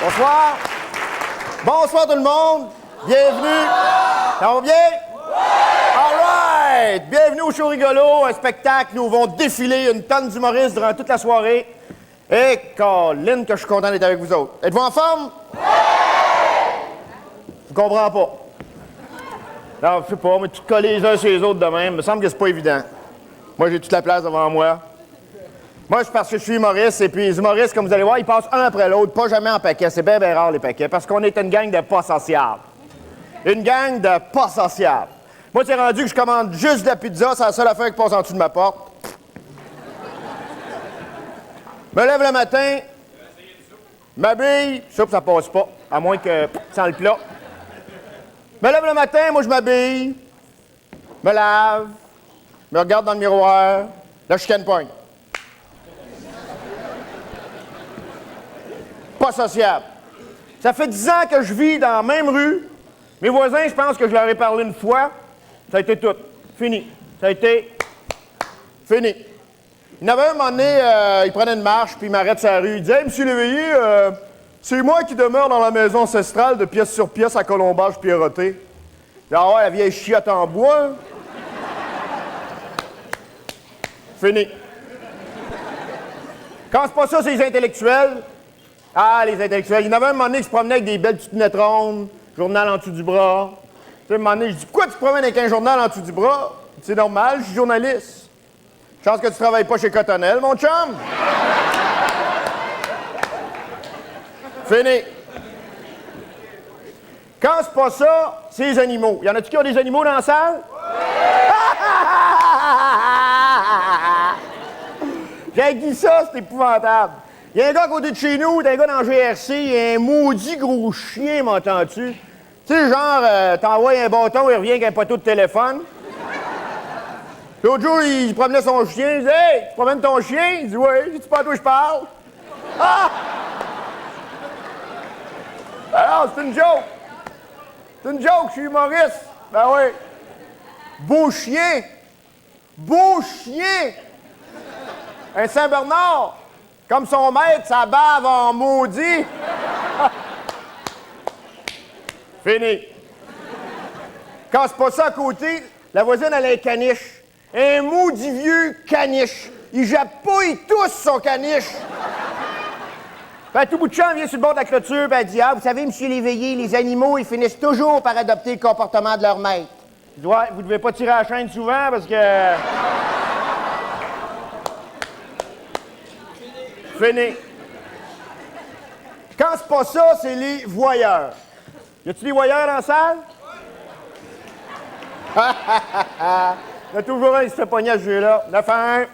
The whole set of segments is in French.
Bonsoir. Bonsoir tout le monde. Bienvenue. Ça va bien? All right. Bienvenue au Show Rigolo, un spectacle où vont défiler une tonne d'humoristes durant toute la soirée. Et Colin, que je suis content d'être avec vous autres. Êtes-vous en forme? Je comprends pas. Non, je sais pas, mais tout coller les uns sur les autres de même, me semble que c'est pas évident. Moi, j'ai toute la place devant moi. Moi, c'est parce que je suis humoriste, et puis les humoristes, comme vous allez voir, ils passent un après l'autre, pas jamais en paquet. C'est bien, bien rare, les paquets, parce qu'on est une gang de pas sociables. Une gang de pas sociables. Moi, c'est rendu que je commande juste de la pizza, c'est la seule affaire qui passe en dessous de ma porte. Me lève le matin, m'habille, soupe, ça passe pas, à moins que sans le plat. Me lève le matin, moi, je m'habille, me lave, me regarde dans le miroir, là, je chicane pogne. Pas sociable. Ça fait 10 ans que je vis dans la même rue. Mes voisins, je pense que je leur ai parlé une fois. Ça a été tout. Fini. Ça a été fini. Il y en avait un moment donné, il prenait une marche, puis il m'arrête sur la rue. Il disait « Hey, monsieur Léveillé, c'est moi qui demeure dans la maison ancestrale de pièce sur pièce à colombage pierroté. » Je dis « Ah ouais, la vieille chiotte en bois. » Fini. Quand c'est pas ça, c'est les intellectuels. Ah, les intellectuels. Il y en avait un moment donné qui se promenait avec des belles petites lunettes rondes, journal en dessous du bras. Tu sais, un moment donné, je dis, pourquoi tu te promènes avec un journal en dessous du bras? C'est normal, je suis journaliste. Chance que tu travailles pas chez Cotonnelle, mon chum. Fini. Quand c'est pas ça, c'est les animaux. Y en a-tu qui ont des animaux dans la salle? J'ai dit ça, c'est épouvantable. Il y a un gars à côté de chez nous, un gars dans le GRC, il y a un maudit gros chien, m'entends-tu? Tu sais, genre, t'envoies un bâton, il revient avec un poteau de téléphone. L'autre jour, il promenait son chien, il dit « Hey, tu promènes ton chien? » Il dit « Oui. » Il dit « C'est pas à toi que je parle. » Ah! Alors, c'est une joke. C'est une joke, je suis humoriste. Ben oui. Beau chien. Beau chien. Un Saint-Bernard. Comme son maître, ça bave en maudit. Fini. Quand c'est pas ça à côté, la voisine, elle a un caniche. Un maudit vieux caniche. Il jappe pas, il tousse son caniche. Puis à tout bout de champ, elle vient sur le bord de la clôture, puis elle dit « Ah, vous savez, monsieur Léveillé, les animaux, ils finissent toujours par adopter le comportement de leur maître. » Je dis « Ouais, vous devez pas tirer à la chaîne souvent, parce que... » Fini. Quand c'est pas ça, c'est les voyeurs. Y a-tu des voyeurs dans la salle? Il y a toujours un qui se fait pogner à ce jeu-là. 9-1.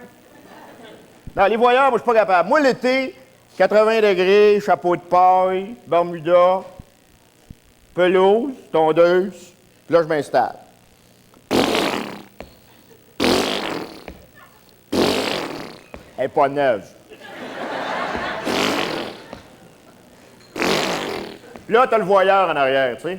Non, les voyeurs, moi, je suis pas capable. Moi, l'été, 80 degrés, chapeau de paille, Bermuda, pelouse, tondeuse, puis là, je m'installe. Elle est pas neuve. Là, t'as le voyeur en arrière, tu sais.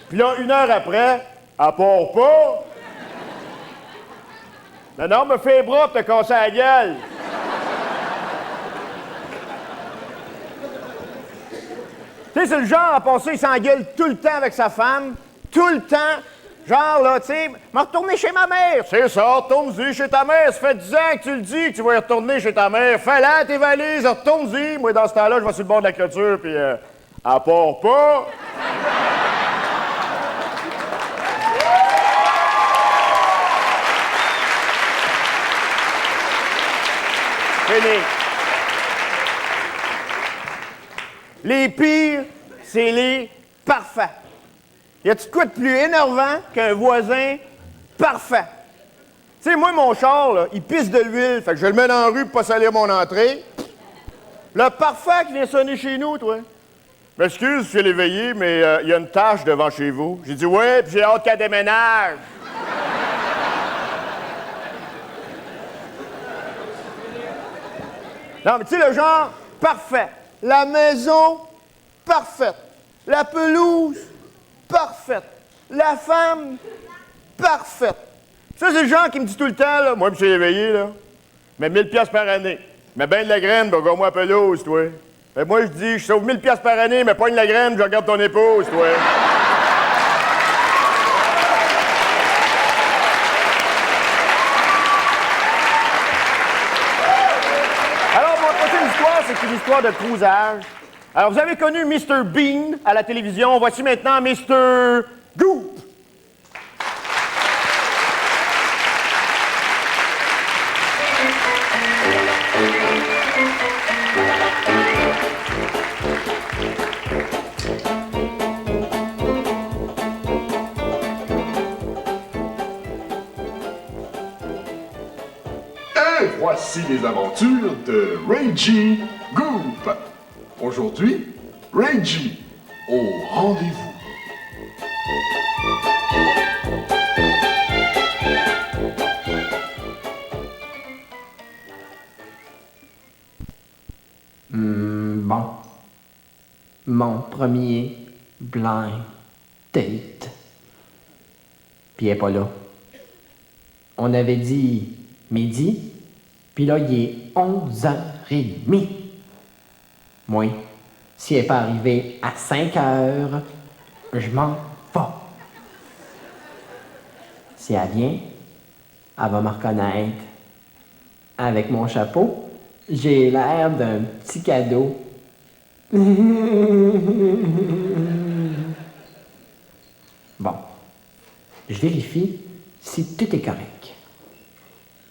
Puis là, 1 heure après, elle part pas. Non, me fais les bras pour te casser la gueule. Tu sais, c'est le genre à passer, il s'engueule tout le temps avec sa femme, tout le temps. Genre, là, tu sais, m'a retourné chez ma mère. C'est ça, retourne-y chez ta mère. Ça fait 10 ans que tu le dis que tu vas y retourner chez ta mère. Fais-la, tes valises, retourne-y. Moi, dans ce temps-là, je vais sur le bord de la clôture, puis elle part pas. Fini. Les pires, c'est les parfaits. Y a-tu de quoi de plus énervant qu'un voisin parfait? Tu sais, moi, mon char, là, il pisse de l'huile, fait que je le mets dans la rue pour pas salir mon entrée. Le parfait qui vient sonner chez nous, toi. M'excuse, je suis l'éveillé, mais il y a une tache devant chez vous. J'ai dit, ouais, puis j'ai hâte qu'elle déménage. Non, mais tu sais, le genre parfait. La maison, parfaite. La pelouse, parfaite. La femme, parfaite. Ça, c'est le genre qui me dit tout le temps, là, moi, je suis réveillé, là, mais 1000 piastres par année. Mais ben de la graine, ben, regarde-moi la pelouse, toi. Ben, moi, je dis, je sauve 1000 piastres par année, mais pogne la graine, je regarde ton épouse, toi. Alors, mon prochaine histoire, c'est une histoire de cruisage. Alors, vous avez connu Mr. Bean à la télévision. Voici maintenant Mr. Goop. Et voici les aventures de Reggie Goop. Aujourd'hui, Reggie au rendez-vous. Bon. Mon premier blind date. Puis elle est pas là. On avait dit midi, puis là, il est 11h30. Moi, si elle n'est pas arrivée à 5h, je m'en vais. Si elle vient, elle va me reconnaître. Avec mon chapeau, j'ai l'air d'un petit cadeau. Bon, je vérifie si tout est correct.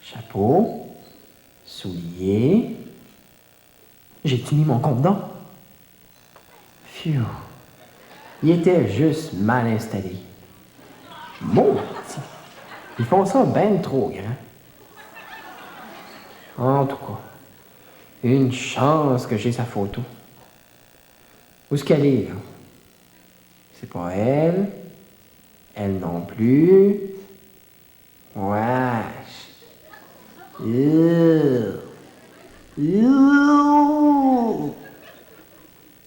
Chapeau, souliers. J'ai-tu mis mon condom? Phew. Il était juste mal installé. Maudit. Ils font ça ben trop grand. En tout cas, une chance que j'ai sa photo. Où est-ce qu'elle est, là? C'est pas elle. Elle non plus. Wesh.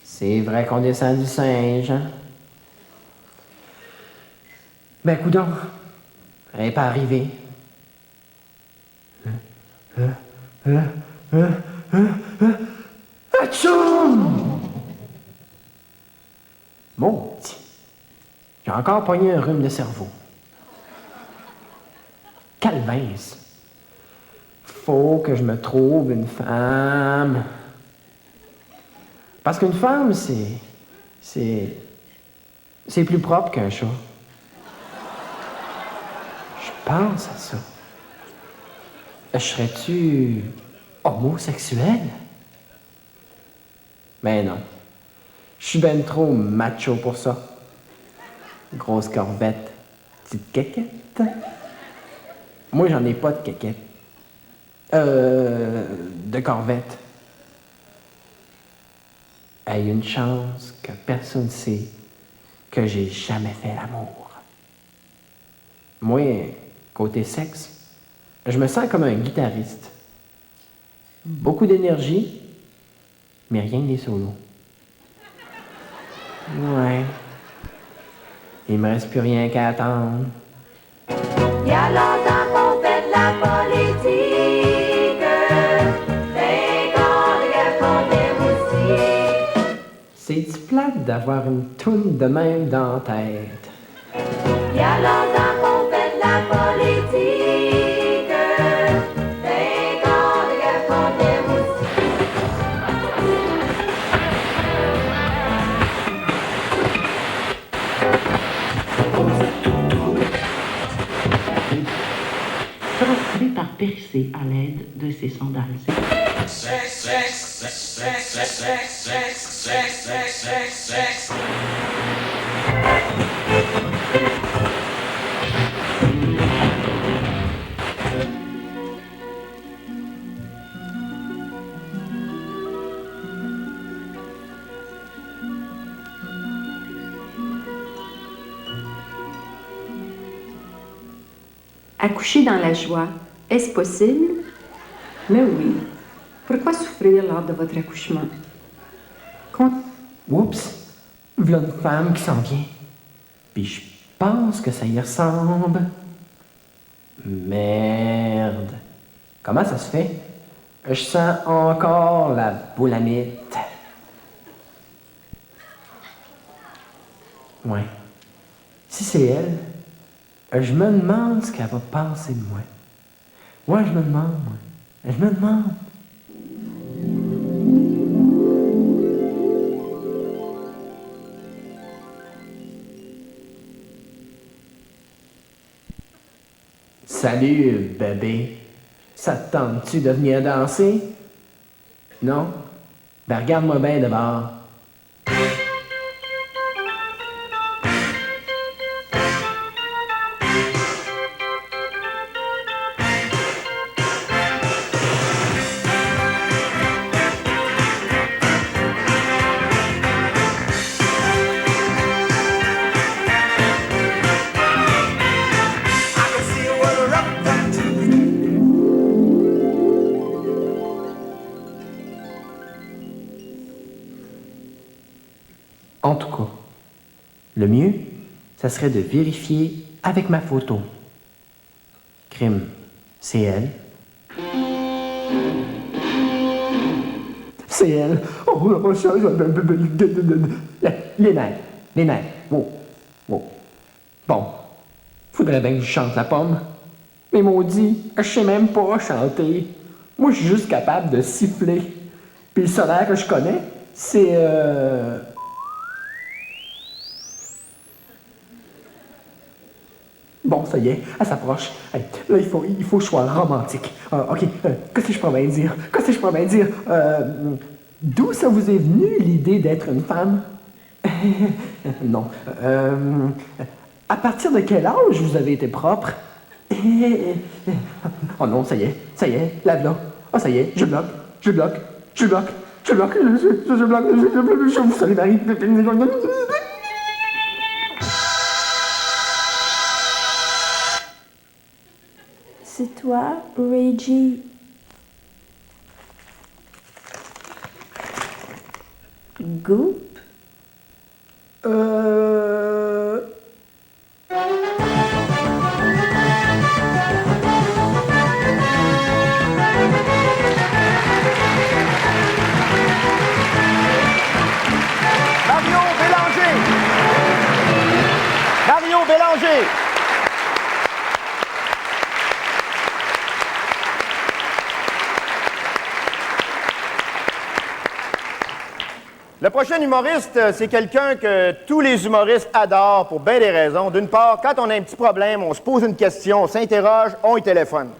C'est vrai qu'on descend du singe, hein? Ben, coudonc, elle n'est pas arrivée. Atchoum! Maudit. J'ai encore pogné un rhume de cerveau. Calvince. Faut que je me trouve une femme. Parce qu'une femme, c'est plus propre qu'un chat. Je pense à ça. Serais-tu homosexuel? Mais non. Je suis ben trop macho pour ça. Grosse corvette, petite quéquette. Moi, j'en ai pas de quéquette. De corvette. Hey, une chance que personne ne sait que j'ai jamais fait l'amour. Moi, côté sexe, je me sens comme un guitariste. Beaucoup d'énergie, mais rien des solos. Ouais. Il me reste plus rien qu'à attendre. Il y a longtemps qu'on fait de la politique, 20 ans de guerre qu'on aime aussi. C'est-tu plate d'avoir une toune de même dans la tête? Il y a longtemps qu'on fait de la politique, 20 ans de guerre qu'on aime aussi. Transcrit par Percé à l'aide de ses sandales. Accoucher dans la joie, est-ce possible? Mais oui. Pourquoi souffrir lors de votre accouchement? Oups! V'là une femme qui s'en vient. Puis je pense que ça y ressemble. Merde. Comment ça se fait? Je sens encore la boulamite. Ouais. Si c'est elle, je me demande ce qu'elle va penser de moi. Ouais, je me demande, moi. Je me demande. Salut, bébé. Ça te tente-tu de venir danser? Non? Ben regarde-moi bien d'abord. En tout cas, le mieux, ça serait de vérifier avec ma photo. Crime, c'est elle. C'est elle. Oh, la chose. Les nerfs. Wow. Bon, faudrait bien que je chante la pomme. Mais maudit, je sais même pas chanter. Moi, je suis juste capable de siffler. Puis le solaire que je connais, c'est Bon, ça y est, elle s'approche. Hey, là, il faut que je sois romantique. OK, qu'est-ce que je pourrais bien dire? D'où ça vous est venu l'idée d'être une femme? Non. À partir de quel âge vous avez été propre? Oh non, ça y est, lave-la. Oh, ça y est, je bloque. Je vous salue, Marie. C'est toi, Reggie. Goop? Mario Bélanger. Le prochain humoriste, c'est quelqu'un que tous les humoristes adorent pour bien des raisons. D'une part, quand on a un petit problème, on se pose une question, on s'interroge, on y téléphone.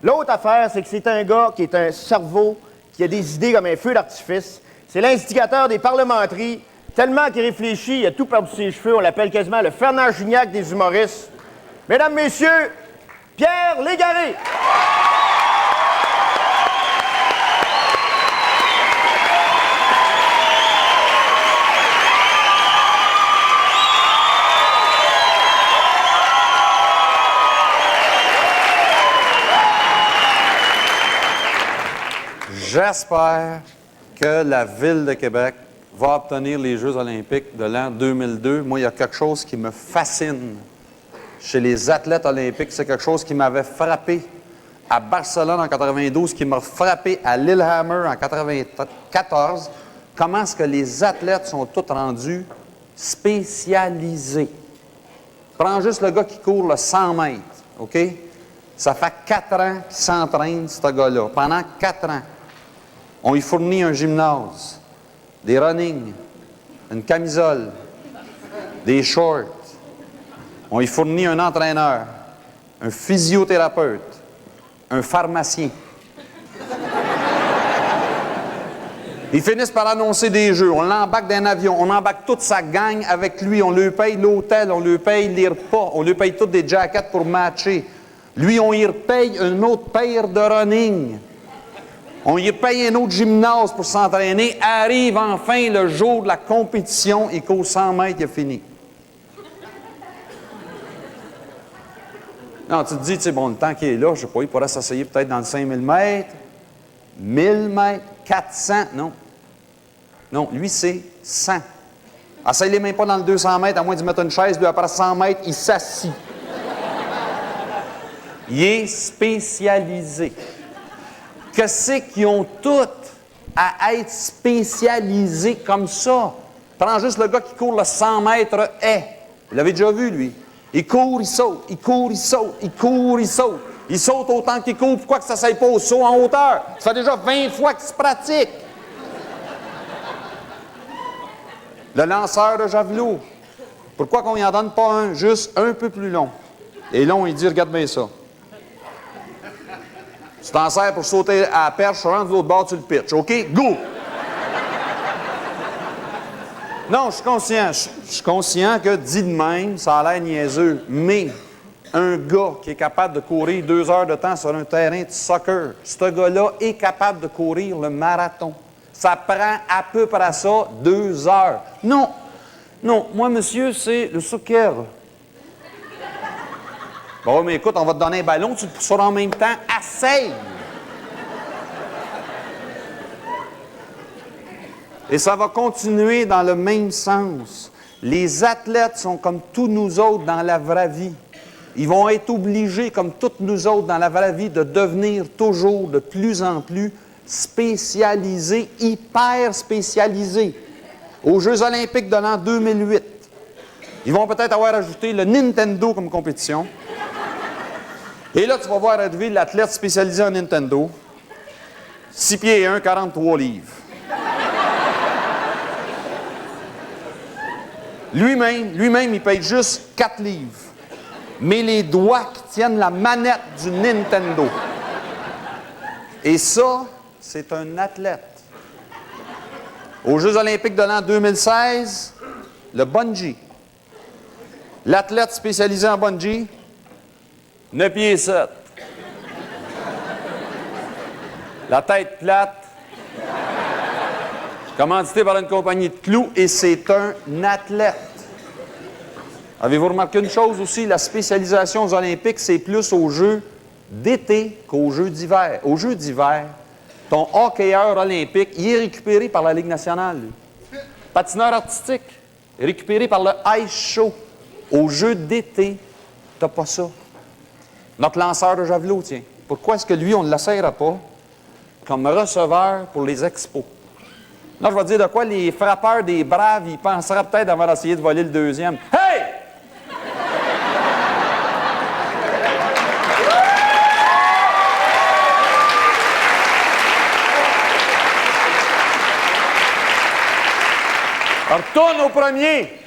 L'autre affaire, c'est que c'est un gars qui est un cerveau, qui a des idées comme un feu d'artifice. C'est l'instigateur des parlementeries. Tellement qu'il réfléchit, il a tout perdu ses cheveux. On l'appelle quasiment le Fernand Gignac des humoristes. Mesdames, Messieurs, Pierre Légaré. J'espère que la Ville de Québec va obtenir les Jeux olympiques de l'an 2002. Moi, il y a quelque chose qui me fascine chez les athlètes olympiques. C'est quelque chose qui m'avait frappé à Barcelone en 92, qui m'a frappé à Lillehammer en 94. Comment est-ce que les athlètes sont tous rendus spécialisés? Prends juste le gars qui court le 100 mètres, OK? Ça fait 4 ans qu'il s'entraîne, ce gars-là. Pendant 4 ans. On lui fournit un gymnase, des running, une camisole, des shorts. On lui fournit un entraîneur, un physiothérapeute, un pharmacien. Ils finissent par annoncer des jeux. On l'embarque dans un avion, on embarque toute sa gang avec lui. On lui paye l'hôtel, on lui paye les repas, on lui paye toutes des jackets pour matcher. Lui, on lui paye une autre paire de running. On lui paye un autre gymnase pour s'entraîner. Arrive enfin le jour de la compétition et qu'au 100 mètres, il a fini. Non, tu te dis, tu sais, bon, le temps qu'il est là, je sais pas, il pourrait s'essayer peut-être dans le 5000 mètres, 1000 mètres, 400, non. Non, lui, c'est 100. Essaye-les même pas dans le 200 mètres, à moins d'y mettre une chaise, lui, après 100 mètres, il s'assit. Il est spécialisé. Qu'est-ce qu'ils ont toutes à être spécialisés comme ça? Prends juste le gars qui court le 100 mètres haies. Vous l'avez déjà vu, lui. Il court, il saute, il court, il saute, il court, il saute. Il saute autant qu'il court. Pourquoi que ça ne s'aille pas au saut en hauteur? Ça fait déjà 20 fois qu'il se pratique. Le lanceur de javelot. Pourquoi qu'on n'y en donne pas un juste un peu plus long? Et long, il dit, regarde bien ça. Tu t'en sers pour sauter à la perche, rentre de l'autre bord, tu le pitches. OK? Go! Non, je suis conscient. Je suis conscient que, dit de même, ça a l'air niaiseux. Mais un gars qui est capable de courir 2 heures de temps sur un terrain de soccer, ce gars-là est capable de courir le marathon. Ça prend à peu près ça 2 heures. Non, non, moi, monsieur, c'est le soccer. Bon, mais écoute, on va te donner un ballon, tu le pousseras en même temps. Essaye! Et ça va continuer dans le même sens. Les athlètes sont comme tous nous autres dans la vraie vie. Ils vont être obligés, comme toutes nous autres dans la vraie vie, de devenir toujours de plus en plus spécialisés, hyper spécialisés. Aux Jeux olympiques de l'an 2008, ils vont peut-être avoir ajouté le Nintendo comme compétition. Et là, tu vas voir arriver l'athlète spécialisé en Nintendo, 6 pieds et 1, 43 livres. Lui-même, il paye juste 4 livres. Mais les doigts qui tiennent la manette du Nintendo. Et ça, c'est un athlète. Aux Jeux olympiques de l'an 2016, le bungee. L'athlète spécialisé en bungee, 9 pieds 7. La tête plate. Commandité par une compagnie de clous, et c'est un athlète. Avez-vous remarqué une chose aussi? La spécialisation aux Olympiques, c'est plus aux Jeux d'été qu'aux Jeux d'hiver. Aux Jeux d'hiver, ton hockeyeur olympique, il est récupéré par la Ligue nationale. Lui. Patineur artistique, récupéré par le Ice Show. Aux Jeux d'été, t'as pas ça. Notre lanceur de javelot, tiens. Pourquoi est-ce que lui, on ne l'essayera pas comme receveur pour les expos? Là, je vais te dire de quoi les frappeurs des Braves, ils penseraient peut-être avant d'essayer de voler le deuxième. Hey! Retourne au premier.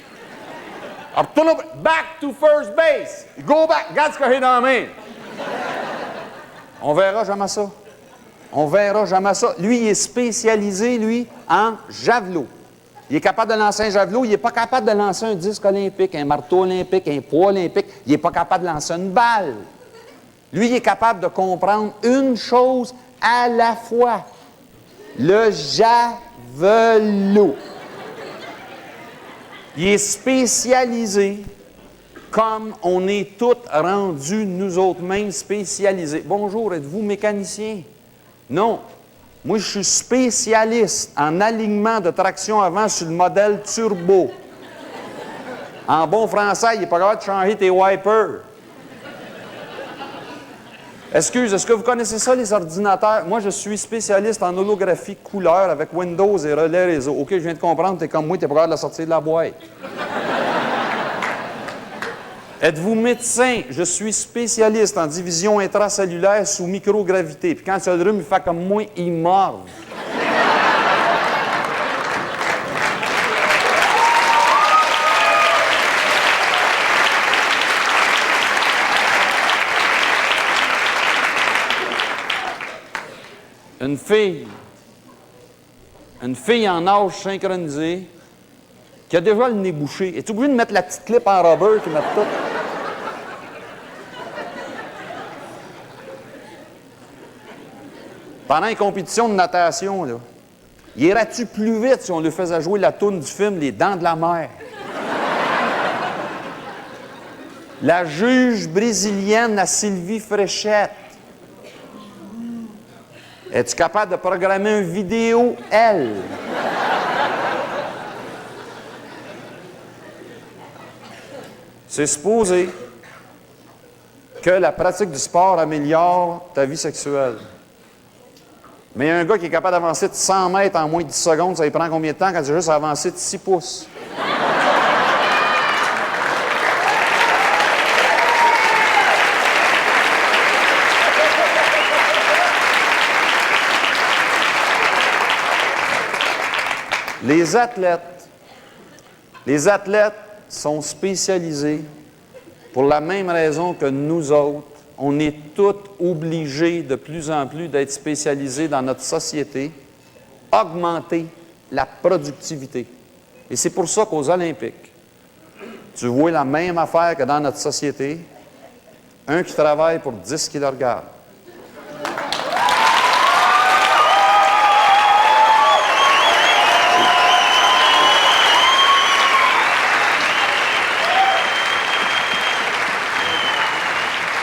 Retourne au... Back to first base. Go back. Regarde ce que j'ai dans la main. On verra jamais ça. On verra jamais ça. Lui, il est spécialisé, lui, en javelot. Il est capable de lancer un javelot. Il n'est pas capable de lancer un disque olympique, un marteau olympique, un poids olympique. Il n'est pas capable de lancer une balle. Lui, il est capable de comprendre une chose à la fois. Le javelot. Il est spécialisé comme on est tous rendus, nous autres mêmes, spécialisés. Bonjour, êtes-vous mécanicien? Non. Moi, je suis spécialiste en alignement de traction avant sur le modèle turbo. En bon français, il n'est pas capable de changer tes wipers. Excuse, est-ce que vous connaissez ça, les ordinateurs? Moi, je suis spécialiste en holographie couleur avec Windows et relais réseau. OK, je viens de comprendre, t'es comme moi, t'es pas capable de la sortir de la boîte. Êtes-vous médecin? Je suis spécialiste en division intracellulaire sous microgravité. Puis quand il a le rhume, il fait comme moi, il mord. Une fille en âge synchronisé qui a déjà le nez bouché. Es-tu obligé de mettre la petite clip en rubber qui met tout? Pendant une compétition de natation, là, il irait-tu plus vite si on lui faisait jouer la toune du film Les Dents de la Mer? La juge brésilienne, la Sylvie Fréchette. Es-tu capable de programmer une vidéo, elle? C'est supposé que la pratique du sport améliore ta vie sexuelle. Mais un gars qui est capable d'avancer de 100 mètres en moins de 10 secondes, ça lui prend combien de temps quand il a juste avancé de 6 pouces? Les athlètes sont spécialisés pour la même raison que nous autres. On est tous obligés de plus en plus d'être spécialisés dans notre société, augmenter la productivité. Et c'est pour ça qu'aux Olympiques, tu vois la même affaire que dans notre société, un qui travaille pour 10 qui le regarde.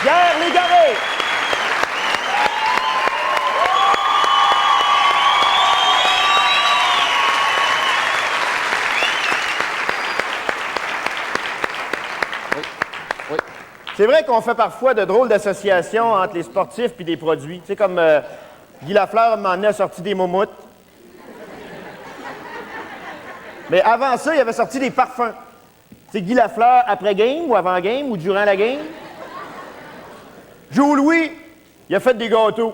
Pierre Légaré. Oui. C'est vrai qu'on fait parfois de drôles d'associations entre les sportifs et des produits. Tu sais, comme Guy Lafleur, à un moment donné, a sorti des moumoutes. Mais avant ça, il avait sorti des parfums. C'est Guy Lafleur après game ou avant game ou durant la game. Joe Louis, il a fait des gâteaux.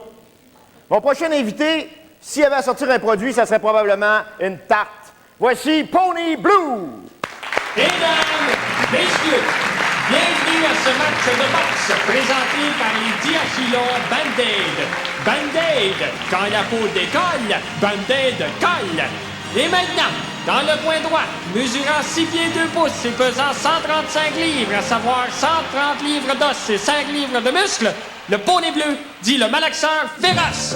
Mon prochain invité, s'il avait à sortir un produit, ça serait probablement une tarte. Voici Pony Blue! Mesdames, messieurs, bienvenue à ce match de boxe présenté par les Diachylons Band-Aid. Band-Aid, quand la peau décolle, Band-Aid colle. Et maintenant, dans le coin droit, mesurant 6 pieds 2 pouces et pesant 135 livres, à savoir 130 livres d'os et 5 livres de muscles, le poney bleu, dit le malaxeur féroce.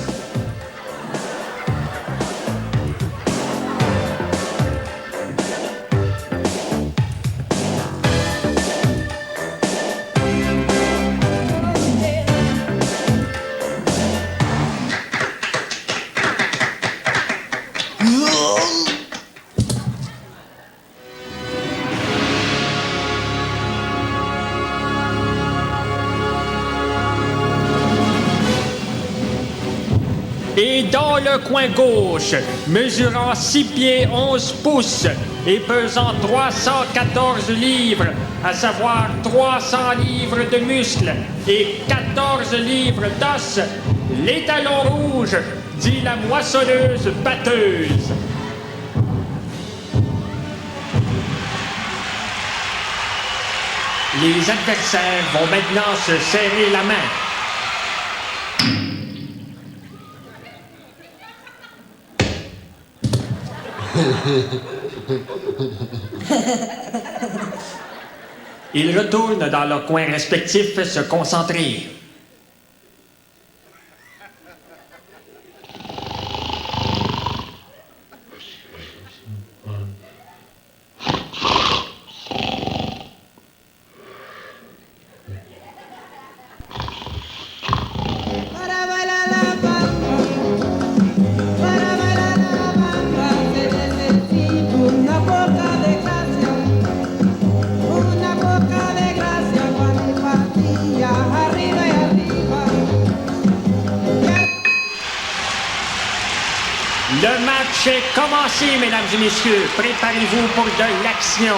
Et dans le coin gauche, mesurant 6 pieds 11 pouces et pesant 314 livres, à savoir 300 livres de muscles et 14 livres d'os, les talons rouges, dit la moissonneuse batteuse. Les adversaires vont maintenant se serrer la main. Ils retournent dans leurs coins respectifs se concentrer. Le match est commencé, mesdames et messieurs. Préparez-vous pour de l'action.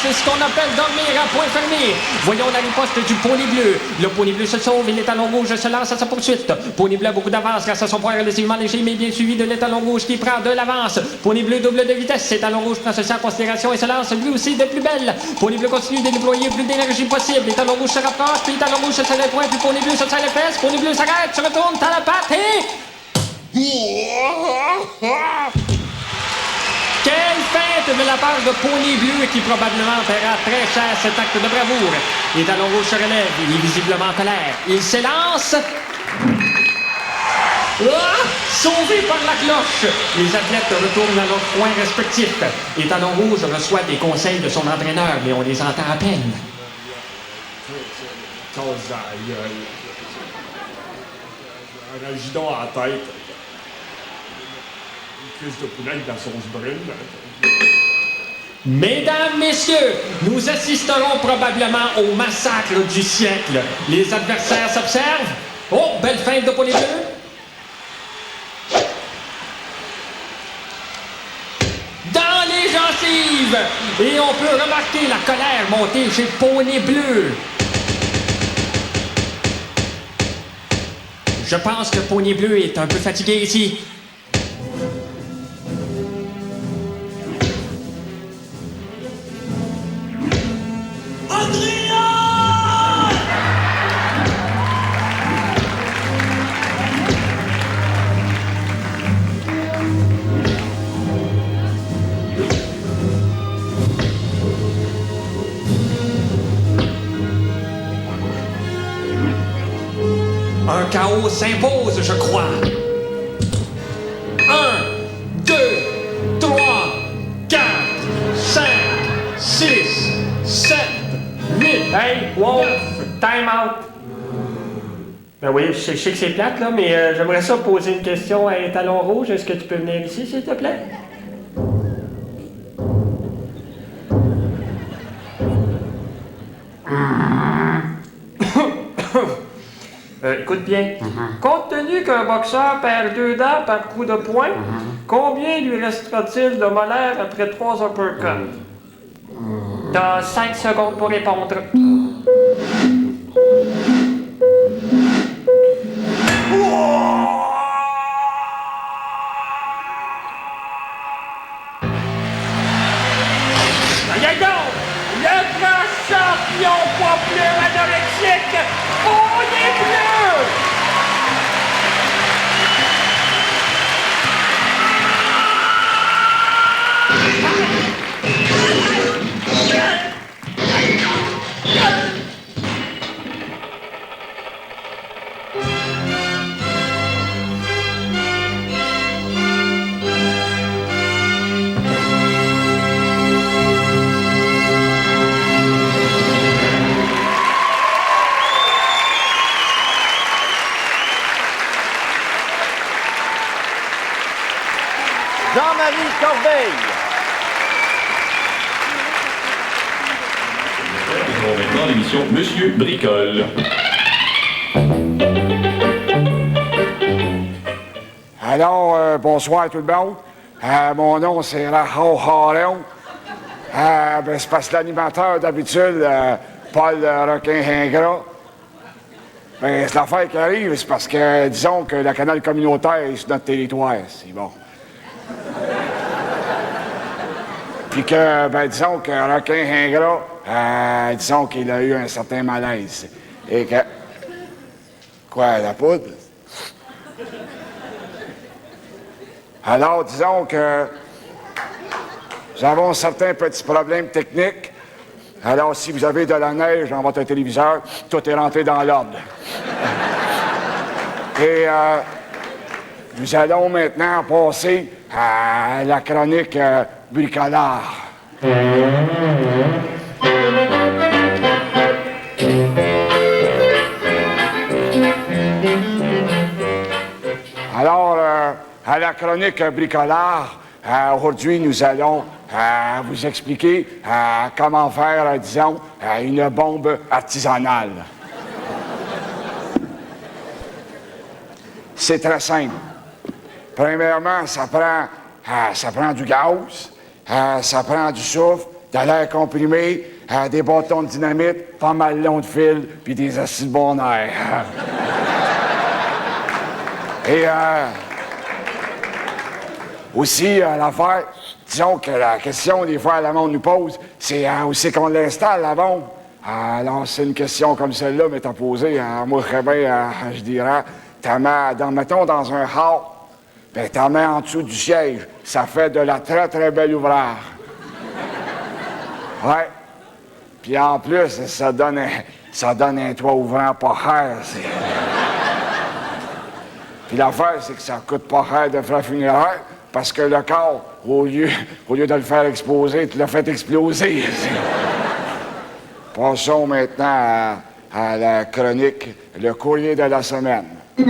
C'est ce qu'on appelle dormir à point fermé. Voyons la riposte du poney bleu. Le poney bleu se sauve et l'étalon rouge se lance à sa poursuite. Poney bleu a beaucoup d'avance grâce à son poids relativement léger, mais bien suivi de l'étalon rouge qui prend de l'avance. Poney bleu double de vitesse. L'étalon rouge prend ceci en considération et se lance lui aussi de plus belle. Poney bleu continue de déployer le plus d'énergie possible. L'étalon rouge se rapproche, puis l'étalon rouge se serre les poings, puis poney bleu se serre les fesses. Poney bleu s'arrête, se retourne, tend la patte et... Quelle feinte de la part de Poney Bleu qui probablement paiera très cher cet acte de bravoure. Les talons rouges se relèvent, il est visiblement en colère. Il s'élance. Sauvé par la cloche. Les athlètes retournent dans leurs coins respectifs. Les talons rouges reçoivent des conseils de son entraîneur, mais on les entend à peine. Un ragidon à la tête. Une cuisse de poulet avec de la sauce brune. Mesdames, messieurs, nous assisterons probablement au massacre du siècle. Les adversaires s'observent. Oh, belle feinte de poulet bleu. Dans les gencives! Et on peut remarquer la colère monter chez Poney Bleu. Je pense que Poney Bleu est un peu fatigué ici. Un chaos s'impose, je crois. 1, 2, 3, 4, 5, 6, 7, 8. Hey, wow! Time out! Ben oui, je sais que c'est plate, là, mais j'aimerais ça poser une question à un talon rouge. Est-ce que tu peux venir ici, s'il te plaît? Écoute bien. Compte tenu qu'un boxeur perd 2 dents par coup de poing, combien lui restera-t-il de molaires après 3 uppercuts? T'as 5 secondes pour répondre. Aïe donc! Le grand champion populaire anorexique, Poney Bleu! Jean-Marie Corbeil. Nous avons maintenant l'émission Monsieur Bricole. Alors, bonsoir tout le monde. Mon nom, c'est Rahon Haron. Ben, c'est parce que l'animateur d'habitude, Paul Requin-Ingrat, ben, c'est l'affaire qui arrive, c'est parce que, disons que la canal communautaire est sur notre territoire, c'est bon. Puis que, ben, disons que Requin-Ingrat, disons qu'il a eu un certain malaise. Et que... Quoi, la poudre? Alors, disons que nous avons certains petits problèmes techniques. Alors, si vous avez de la neige dans votre téléviseur, tout est rentré dans l'ordre. Et nous allons maintenant passer à la chronique bricolard. Alors, à la chronique bricolard, aujourd'hui, nous allons vous expliquer comment faire, disons, une bombe artisanale. C'est très simple. Premièrement, ça prend du gaz, ça prend du souffle, de l'air comprimé, des bâtons de dynamite, pas mal long de fil, puis des acides bon air. Et aussi, l'affaire, disons que la question des fois, la monde nous pose, c'est où c'est qu'on l'installe, la bombe. Alors, c'est une question comme celle-là, mais t'as posé, moi, très bien, je dirais, mettons dans un hall, ben, t'en mets en dessous du siège. Ça fait de la très, très belle ouvrage. Ouais. Puis en plus, ça donne un toit ouvrant pas cher. Puis l'affaire, c'est que ça coûte pas cher de frais funéraires, parce que le corps, au lieu de le faire exploser, tu l'as fait exploser. Passons maintenant à la chronique, le courrier de la semaine. Alors,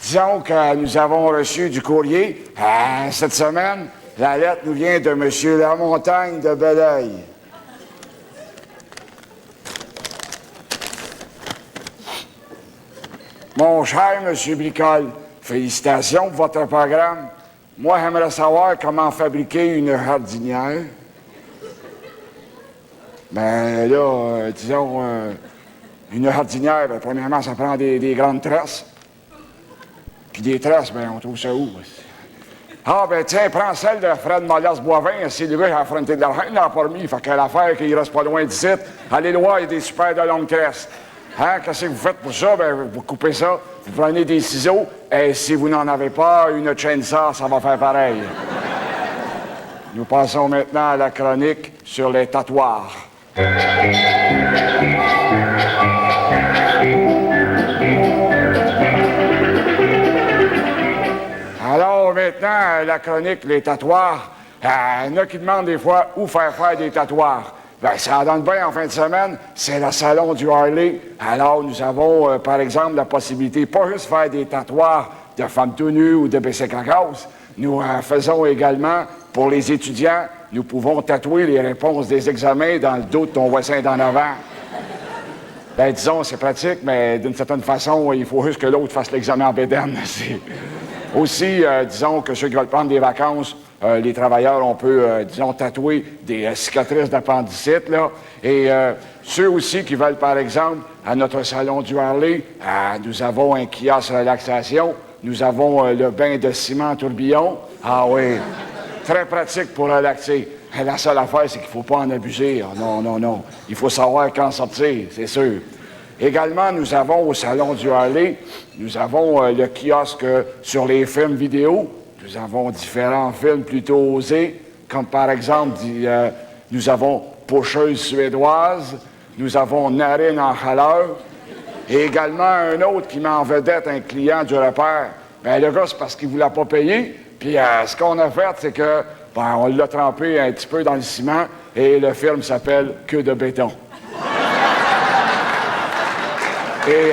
disons que nous avons reçu du courrier. Cette semaine, la lettre nous vient de M. Lamontagne de Belleuil. Mon cher M. Bricole, félicitations pour votre programme. Moi, j'aimerais savoir comment fabriquer une jardinière. Ben là, disons, une jardinière, ben, premièrement, ça prend des grandes trosses. Puis des trosses, ben, on trouve ça où? Ah, ben tiens, prends celle de Fred Molas-Boivin. C'est le gars qui a affronté de l'argent, il n'a pas remis. Fait que l'affaire qu'il reste pas loin d'ici, allez loin, il y a des super de longues tresses. Hein, qu'est-ce que vous faites pour ça? Ben, vous coupez ça, vous prenez des ciseaux, et si vous n'en avez pas, une chainsaw, ça va faire pareil. Nous passons maintenant à la chronique sur les tatouages. Alors maintenant, la chronique, les tatouages. Il y en a qui demandent des fois où faire des tatouages. Ben, ça donne bien en fin de semaine, c'est le salon du Harley. Alors, nous avons, par exemple, la possibilité, pas juste faire des tatouages de femmes tout nues ou de bicyclacos. Nous faisons également, pour les étudiants, nous pouvons tatouer les réponses des examens dans le dos de ton voisin d'en avant. Ben, disons, c'est pratique, mais d'une certaine façon, il faut juste que l'autre fasse l'examen en bédaine. Aussi, disons que ceux qui veulent prendre des vacances, les travailleurs, on peut, disons, tatouer des cicatrices d'appendicite, là. Et ceux aussi qui veulent, par exemple, à notre salon du Harley, nous avons un kiosque relaxation, nous avons le bain de ciment tourbillon. Ah oui, très pratique pour relaxer. La seule affaire, c'est qu'il ne faut pas en abuser. Non. Il faut savoir quand sortir, c'est sûr. Également, nous avons au salon du Harley, nous avons le kiosque sur les films vidéo. Nous avons différents films plutôt osés, comme par exemple, nous avons Pocheuse suédoise, nous avons Narine en chaleur, et également un autre qui met en vedette un client du repère. Ben le gars, c'est parce qu'il ne voulait pas payer, puis ce qu'on a fait, c'est que, ben, on l'a trempé un petit peu dans le ciment, et le film s'appelle « Queue de béton ». Et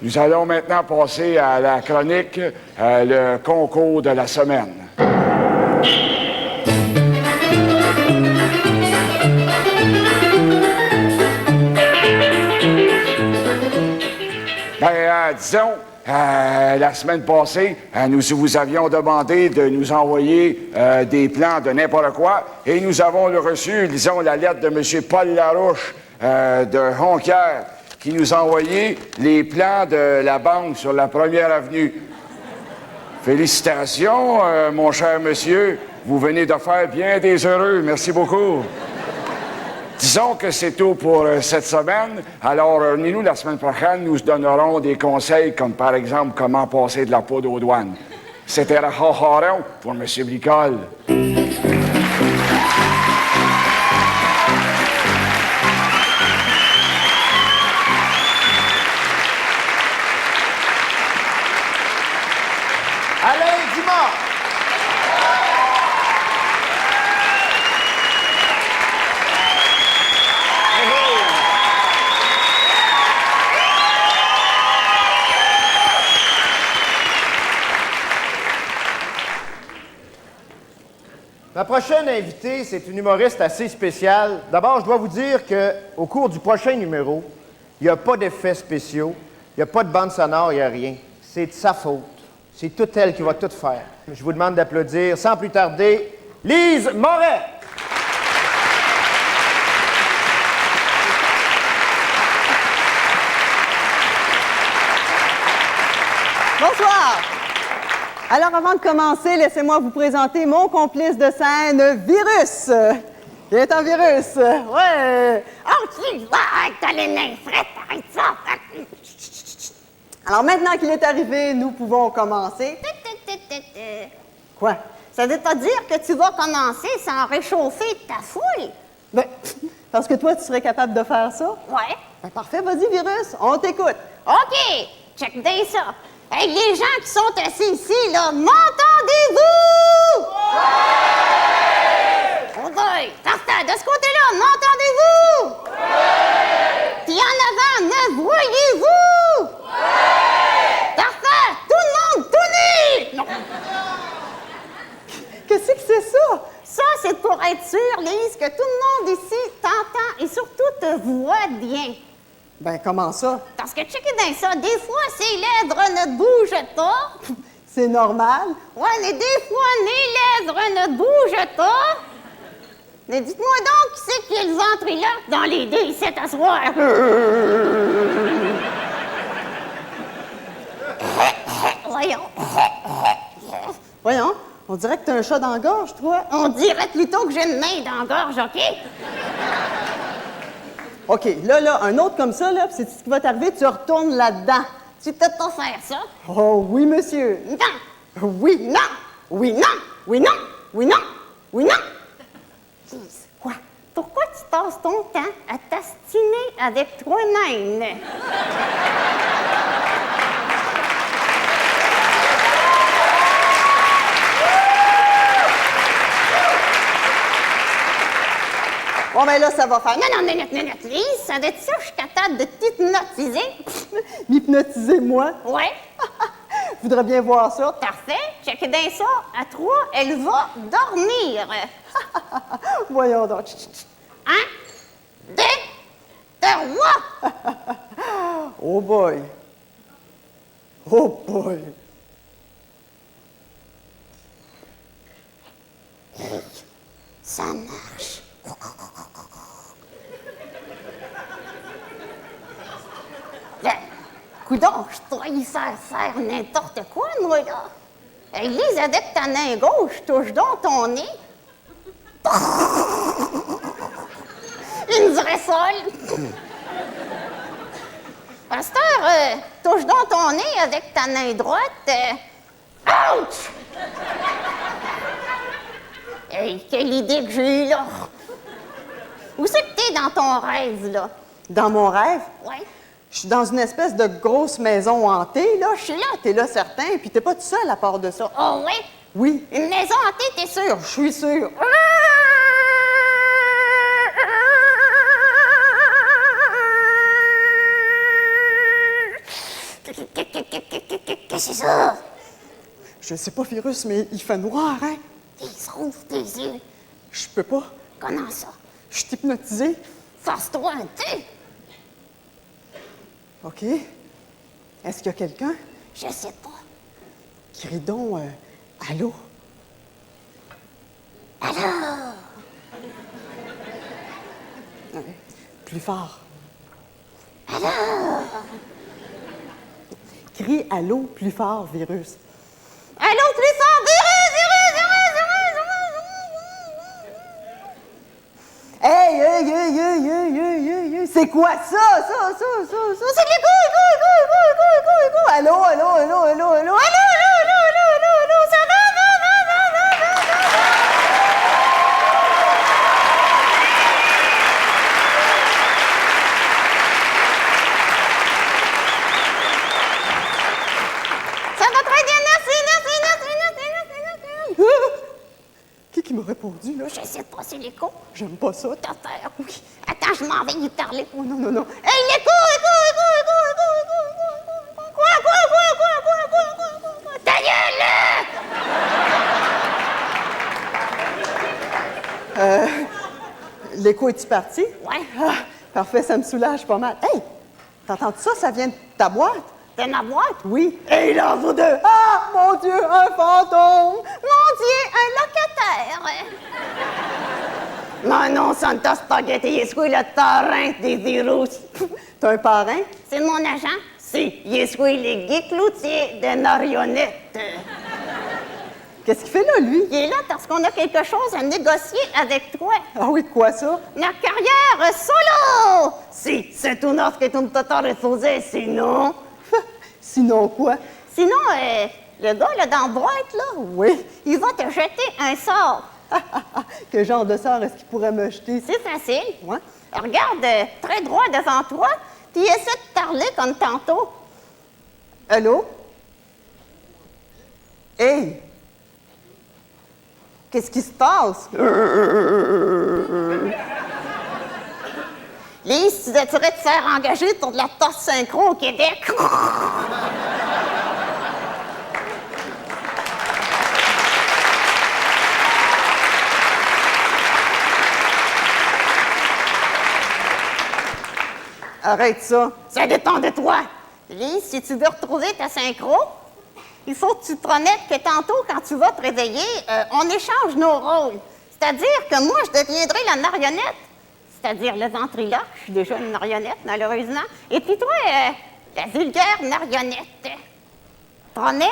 nous allons maintenant passer à la chronique, le concours de la semaine. Ben, disons, la semaine passée, nous vous avions demandé de nous envoyer des plans de n'importe quoi, et nous avons reçu, disons, la lettre de M. Paul Larouche de Jonquière, qui nous a envoyé les plans de la banque sur la 1er avenue. Félicitations, mon cher monsieur. Vous venez de faire bien des heureux. Merci beaucoup. Disons que c'est tout pour cette semaine. Alors, revenez-nous la semaine prochaine. Nous donnerons des conseils, comme par exemple comment passer de la poudre aux douanes. C'était Rahaharon pour M. Bricole. Ma prochaine invitée, c'est une humoriste assez spéciale. D'abord, je dois vous dire qu'au cours du prochain numéro, il n'y a pas d'effets spéciaux, il n'y a pas de bande sonore, il n'y a rien. C'est de sa faute. C'est toute elle qui va tout faire. Je vous demande d'applaudir, sans plus tarder, Lise Moret! Bonsoir! Alors, avant de commencer, laissez-moi vous présenter mon complice de scène, Virus. Il est un virus. Ouais. Oh, tu vas, t'as les mains frettes, arrête ça. Alors, maintenant qu'il est arrivé, nous pouvons commencer. Quoi? Ça veut pas dire que tu vas commencer sans réchauffer ta foule. Ben, Parce que toi, tu serais capable de faire ça? Ouais. Ben, parfait, vas-y, Virus, on t'écoute. OK, check bien ça. Hey, les gens qui sont assis ici, là, m'entendez-vous? Ouais! Oh boy, parfait. De ce côté-là, m'entendez-vous? Ouais! Puis en avant, me voyez-vous? Ouais! Parfait. Tout le monde, tout nu! Non. Qu'est-ce que c'est ça? Ça, c'est pour être sûr, Lise, que tout le monde ici t'entend et surtout te voit bien. Ben, comment ça? Parce que checkez bien ça, des fois, ses lèvres ne bougent pas. C'est normal. Ouais, mais des fois, les lèvres ne bougent pas. Mais dites-moi donc, qui c'est qui a le ventriloque dans les dés ici à soir? Voyons. Voyons, on dirait que t'as un chat dans la gorge, toi. On dirait plutôt que j'ai une main dans la gorge, OK? OK, là, un autre comme ça, là, puis c'est ce qui va t'arriver, tu retournes là-dedans. Tu peux pas faire ça? Oh oui, monsieur. Non! Oui. Non! Oui, non! Oui, non! Oui, non! Oui, non! Lise, quoi? Pourquoi tu passes ton temps à t'astiner avec toi-même? Bon, ben là, ça va faire. Non, minute, Lise, ça veut dire ça, je suis capable de t'hypnotiser? M'hypnotiser, moi? Ouais. Je voudrais bien voir ça. Parfait. Check bien ça. À 3, elle va dormir. Voyons donc. 1, 2, 3. Oh boy. Oh boy. Ça marche. Coudonc, je dois y faire n'importe quoi, moi, là. Hey, Lise, avec ta main gauche, touche donc ton nez. Une vraie folle. Pasteur, touche donc ton nez avec ta main droite. Ouch! Hey, quelle idée que j'ai eue, là. Où c'est que t'es dans ton rêve, là? Dans mon rêve? Ouais. Je suis dans une espèce de grosse maison hantée, là. Je suis là, t'es là certain, puis t'es pas tout seul à part de ça. Oh, ouais? Oui. Une maison hantée, t'es sûr? Je suis sûr. Qu'est-ce que c'est ça? Je sais pas, Virus, mais il fait noir, hein? Ouvre tes yeux. Je peux pas. Comment ça? Je suis hypnotisé. Force-toi un peu. OK. Est-ce qu'il y a quelqu'un? Je sais pas. Crie donc, allô? Allô? Ouais. Plus fort. Allô? Crie allô plus fort, Virus. Allô, plus fort, virus, virus, virus, virus, virus. Hey, c'est quoi ça? C'est l'écho, écho. Allô, ça va, Ça va très bien, merci. Qui m'a répondu, là? Je sais pas, c'est l'écho. J'aime pas ça. Ta terre, oui. Attends, je m'en vais y parler. Oh non. Hey, l'écho. Quoi? Ta gueule, là! L'écho est-tu parti? Ouais. Ah, parfait, ça me soulage pas mal. Hey, t'entends ça? Ça vient de ta boîte? De ma boîte? Oui. Et là, vous deux! Ah, mon Dieu, un fantôme! Mon Dieu, un locataire! Non, Santa Spaghetti, est-ce qu'il le terrain des virus? T'as un parrain? C'est mon agent. Si, il est les Guy Cloutier de marionnette. Qu'est-ce qu'il fait là, lui? Il est là parce qu'on a quelque chose à négocier avec toi. Ah oui, quoi ça? Notre carrière solo! Si, c'est tout notre que tu me t'as refusé, sinon... Sinon quoi? Sinon, le gars là dans la boîte, là, oui, il va te jeter un sort. Quel genre de sort est-ce qu'il pourrait me jeter? C'est facile. Ouais. regarde très droit devant toi, puis essaie de parler comme tantôt. Allô? Hey! Qu'est-ce qui se passe? Lise, tu devrais te faire engager pour de la torse synchro au Québec. Arrête ça. Ça dépend de toi. Lise, si tu veux retrouver ta synchro, il faut que tu te promettes que tantôt, quand tu vas te réveiller, on échange nos rôles. C'est-à-dire que moi, je deviendrai la marionnette. C'est-à-dire le ventriloque. Je suis déjà une marionnette, malheureusement. Et puis toi, la vulgaire marionnette. Promets?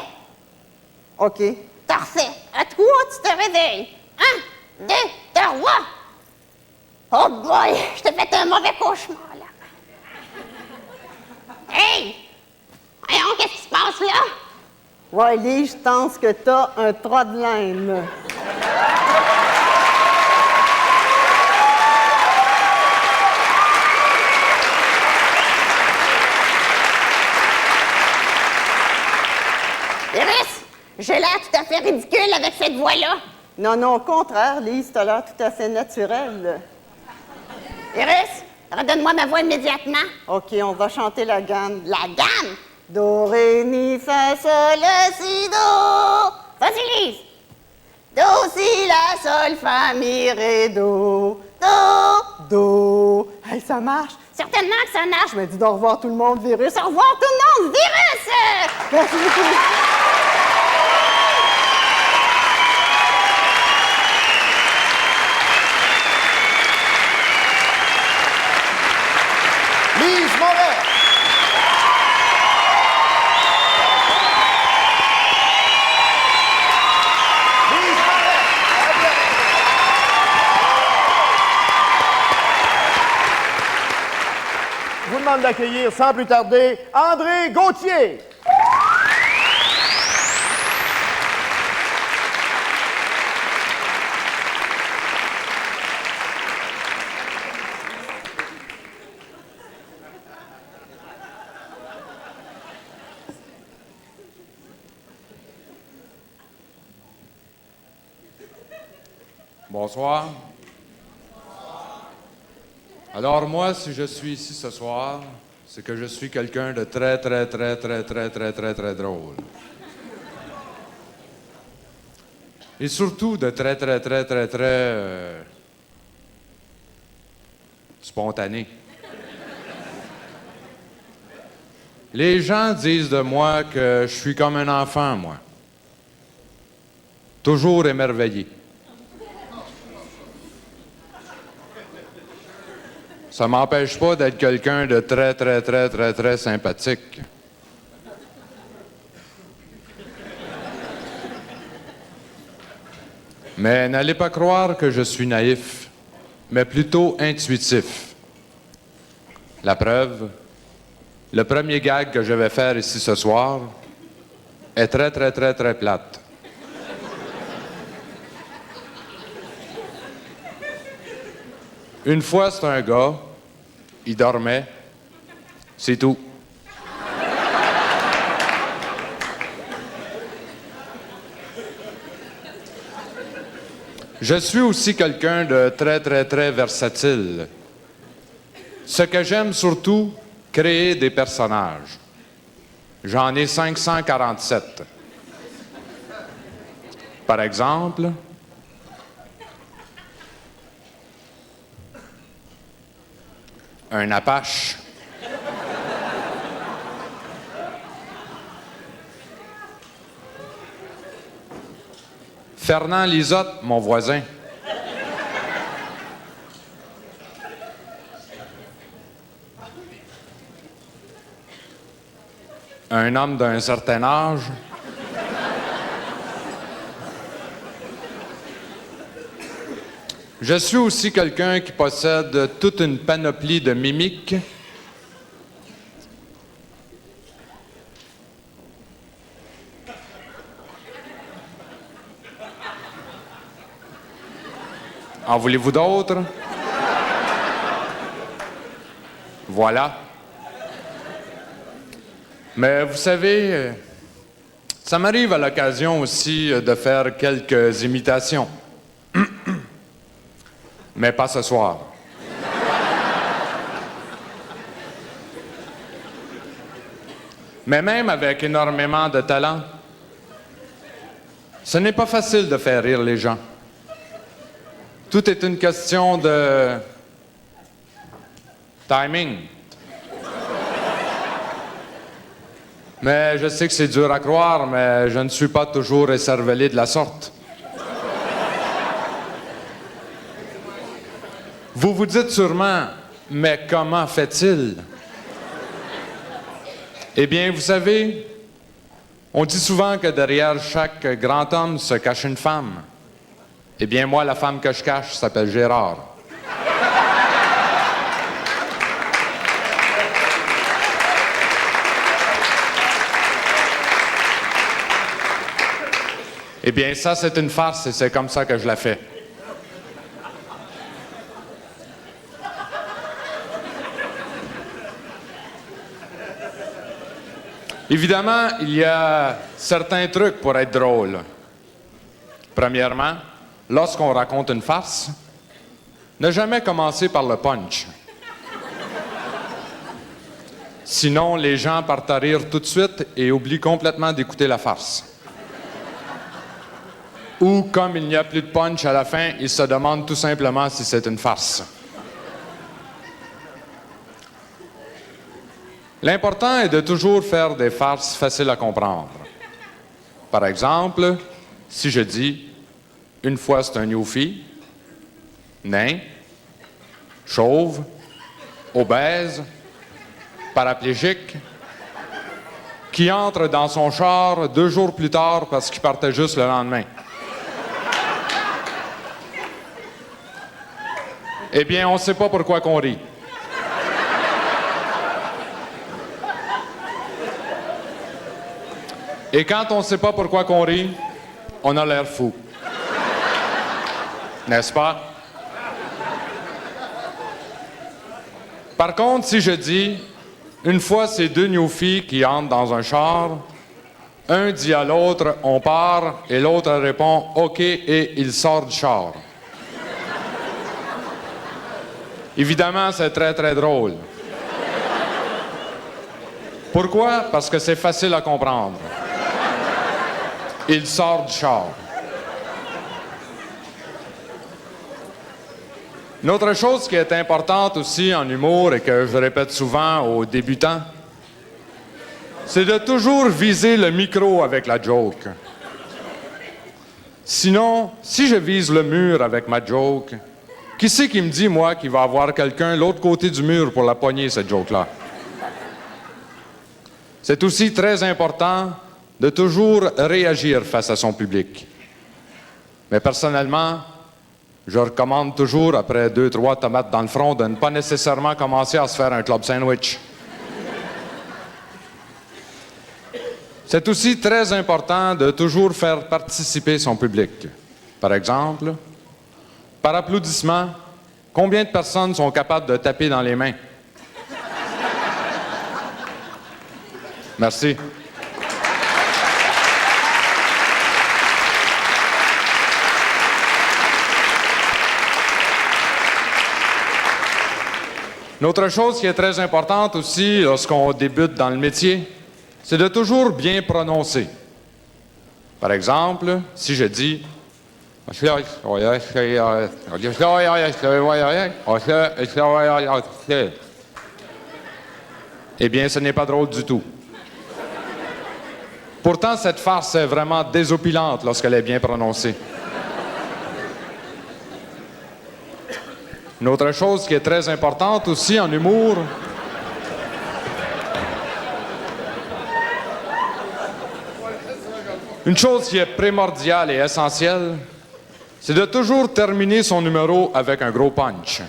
OK. Parfait. À toi, tu te réveilles. 1, 2, 3. Oh boy, je t'ai fait un mauvais cauchemar, là. Hey! Voyons, qu'est-ce qui se passe là? Ouais, Lise, je pense que t'as un problème. Iris, j'ai l'air tout à fait ridicule avec cette voix-là. Non, au contraire, Lise, t'as l'air tout à fait naturel. Iris, redonne-moi ma voix immédiatement. OK, on va chanter la gamme. La gamme? Do, ré, mi, fa, sol, la, si, do. Vas-y, Lise. Do, si, la, sol, fa, mi, ré, do. Do, do. Hey, ça marche? Certainement que ça marche. Je me dis d'au revoir tout le monde, Virus. Au revoir tout le monde, Virus! Merci beaucoup. Lise Moret. Lise Moret. Je vous demande d'accueillir sans plus tarder André Gauthier. Bonsoir. Alors moi, si je suis ici ce soir, c'est que je suis quelqu'un de très drôle. Et surtout de très spontané. Les gens disent de moi que je suis comme un enfant, moi. Toujours émerveillé. Ça m'empêche pas d'être quelqu'un de très sympathique. Mais n'allez pas croire que je suis naïf, mais plutôt intuitif. La preuve, le premier gag que je vais faire ici ce soir est très plate. Une fois, c'est un gars, il dormait, c'est tout. Je suis aussi quelqu'un de très versatile. Ce que j'aime surtout, créer des personnages. J'en ai 547. Par exemple, un Apache. Fernand Lisotte, mon voisin. Un homme d'un certain âge. Je suis aussi quelqu'un qui possède toute une panoplie de mimiques. En voulez-vous d'autres? Voilà. Mais vous savez, ça m'arrive à l'occasion aussi de faire quelques imitations. Mais pas ce soir. Mais même avec énormément de talent, ce n'est pas facile de faire rire les gens. Tout est une question de timing. Mais je sais que c'est dur à croire, mais je ne suis pas toujours écervelé de la sorte. Vous vous dites sûrement, mais comment fait-il? Eh bien, vous savez, on dit souvent que derrière chaque grand homme se cache une femme. Eh bien, moi, la femme que je cache s'appelle Gérard. Eh bien, ça, c'est une farce et c'est comme ça que je la fais. Évidemment, il y a certains trucs pour être drôle. Premièrement, lorsqu'on raconte une farce, ne jamais commencer par le punch. Sinon, les gens partent à rire tout de suite et oublient complètement d'écouter la farce. Ou, comme il n'y a plus de punch à la fin, ils se demandent tout simplement si c'est une farce. L'important est de toujours faire des farces faciles à comprendre. Par exemple, si je dis « une fois c'est un newfie »,« nain »,« chauve »,« obèse »,« paraplégique », qui entre dans son char 2 jours plus tard parce qu'il partait juste le lendemain. Eh bien, on ne sait pas pourquoi qu'on rit. Et quand on ne sait pas pourquoi qu'on rit, on a l'air fou. N'est-ce pas? Par contre, si je dis, une fois c'est 2 newfies qui entrent dans un char, un dit à l'autre, on part, et l'autre répond, OK, et il sort du char. Évidemment, c'est très, très drôle. Pourquoi? Parce que c'est facile à comprendre. Il sort du char. Une autre chose qui est importante aussi en humour et que je répète souvent aux débutants, c'est de toujours viser le micro avec la joke. Sinon, si je vise le mur avec ma joke, qui c'est qui me dit, moi, qu'il va avoir quelqu'un de l'autre côté du mur pour la pogner, cette joke-là? C'est aussi très important de toujours réagir face à son public. Mais personnellement, je recommande toujours, après 2-3 tomates dans le front, de ne pas nécessairement commencer à se faire un club sandwich. C'est aussi très important de toujours faire participer son public. Par exemple, par applaudissement, combien de personnes sont capables de taper dans les mains? Merci. Une autre chose qui est très importante aussi lorsqu'on débute dans le métier, c'est de toujours bien prononcer. Par exemple, si je dis eh bien, ce n'est pas drôle du tout. Pourtant, cette farce est vraiment désopilante lorsqu'elle est bien prononcée. Une autre chose qui est très importante aussi en humour, une chose qui est primordiale et essentielle, c'est de toujours terminer son numéro avec un gros punch.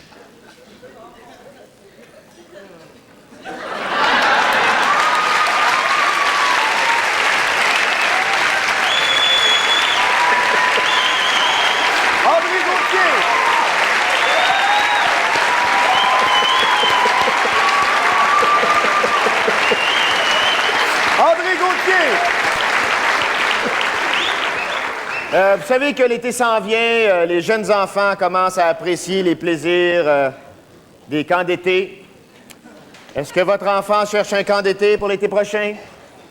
Vous savez que l'été s'en vient, les jeunes enfants commencent à apprécier les plaisirs des camps d'été. Est-ce que votre enfant cherche un camp d'été pour l'été prochain?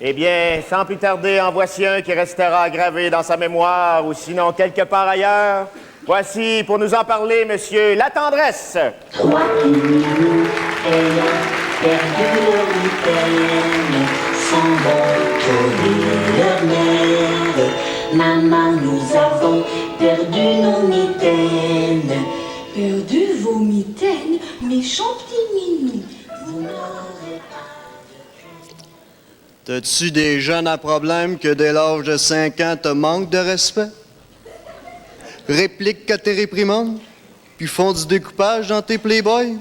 Eh bien, sans plus tarder, en voici un qui restera gravé dans sa mémoire ou sinon quelque part ailleurs. Voici, pour nous en parler, monsieur La Tendresse. 3 kilos, ayant perdu leur mitaine, s'en vont leur mère. Maman, nous avons perdu nos mitaines. Perdu vos mitaines, méchants petits minous. Vous n'aurez pas. T'as-tu des jeunes à problème que dès l'âge de 5 ans te manquent de respect? Répliquent qu'à tes réprimandes, puis font du découpage dans tes Playboys?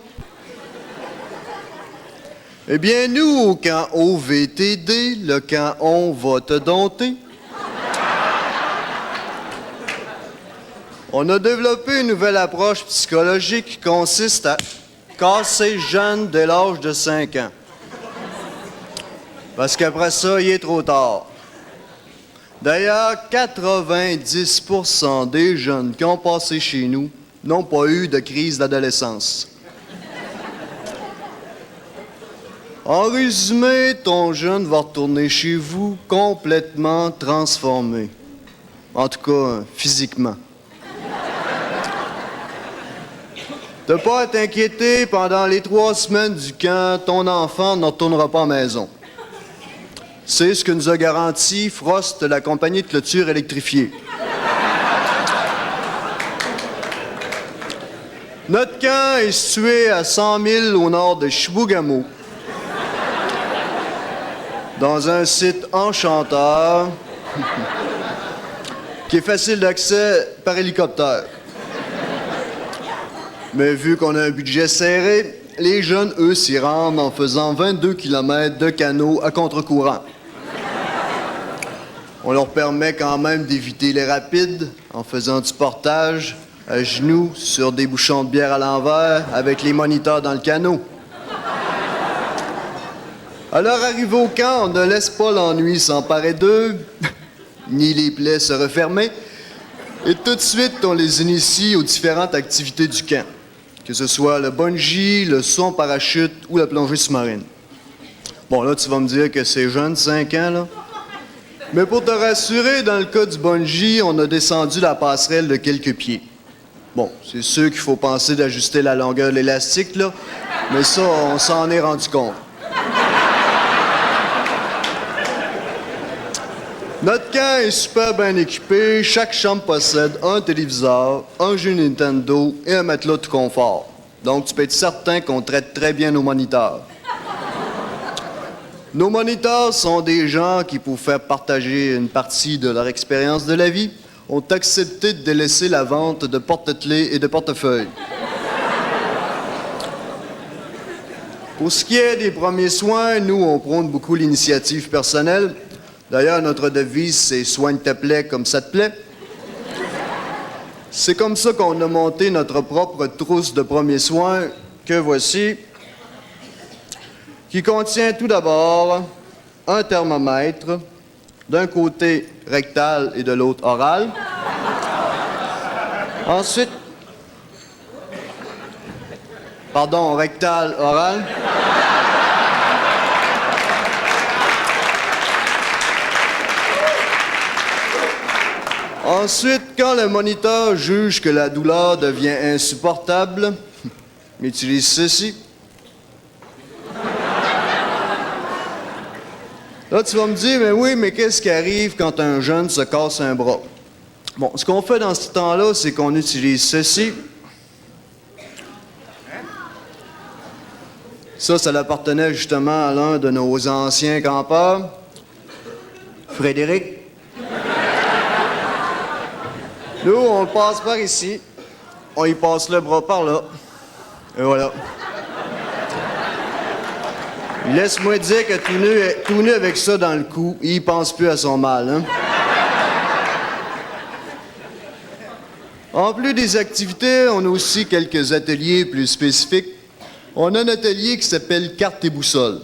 Eh bien, nous, au camp OVTD, le camp On va te dompter, on a développé une nouvelle approche psychologique qui consiste à casser jeune dès l'âge de 5 ans. Parce qu'après ça, il est trop tard. D'ailleurs, 90% des jeunes qui ont passé chez nous n'ont pas eu de crise d'adolescence. En résumé, ton jeune va retourner chez vous complètement transformé. En tout cas, physiquement. De pas t'inquiéter, pendant les 3 semaines du camp, ton enfant ne retournera pas à la maison. C'est ce que nous a garanti Frost, la compagnie de clôture électrifiée. Notre camp est situé à 100 000 au nord de Chibougamau, dans un site enchanteur qui est facile d'accès par hélicoptère. Mais vu qu'on a un budget serré, les jeunes, eux, s'y rendent en faisant 22 km de canot à contre-courant. On leur permet quand même d'éviter les rapides en faisant du portage à genoux sur des bouchons de bière à l'envers avec les moniteurs dans le canot. À leur arrivée au camp, on ne laisse pas l'ennui s'emparer d'eux, ni les plaies se refermer, et tout de suite, on les initie aux différentes activités du camp, que ce soit le bungee, le saut en parachute ou la plongée sous-marine. Bon, là, tu vas me dire que c'est jeune, 5 ans, là. Mais pour te rassurer, dans le cas du bungee, on a descendu la passerelle de quelques pieds. Bon, c'est sûr qu'il faut penser d'ajuster la longueur de l'élastique, là, mais ça, on s'en est rendu compte. Notre camp est super bien équipé. Chaque chambre possède un téléviseur, un jeu Nintendo et un matelas de confort. Donc, tu peux être certain qu'on traite très bien nos moniteurs. Nos moniteurs sont des gens qui, pour faire partager une partie de leur expérience de la vie, ont accepté de délaisser la vente de porte-clés et de portefeuilles. Pour ce qui est des premiers soins, nous, on prône beaucoup l'initiative personnelle. D'ailleurs, notre devise, c'est « Soigne ta plaie comme ça te plaît ». C'est comme ça qu'on a monté notre propre trousse de premiers soins, que voici, qui contient tout d'abord un thermomètre, d'un côté rectal et de l'autre oral. Ensuite, rectal, oral. Ensuite, quand le moniteur juge que la douleur devient insupportable, il utilise ceci. Là, tu vas me dire, mais oui, mais qu'est-ce qui arrive quand un jeune se casse un bras? Bon, ce qu'on fait dans ce temps-là, c'est qu'on utilise ceci. Ça appartenait justement à l'un de nos anciens campeurs, Frédéric. Nous, on le passe par ici. On y passe le bras par là. Et voilà. Laisse-moi dire que tout nu avec ça dans le cou, il pense plus à son mal, hein? En plus des activités, on a aussi quelques ateliers plus spécifiques. On a un atelier qui s'appelle Carte et boussole.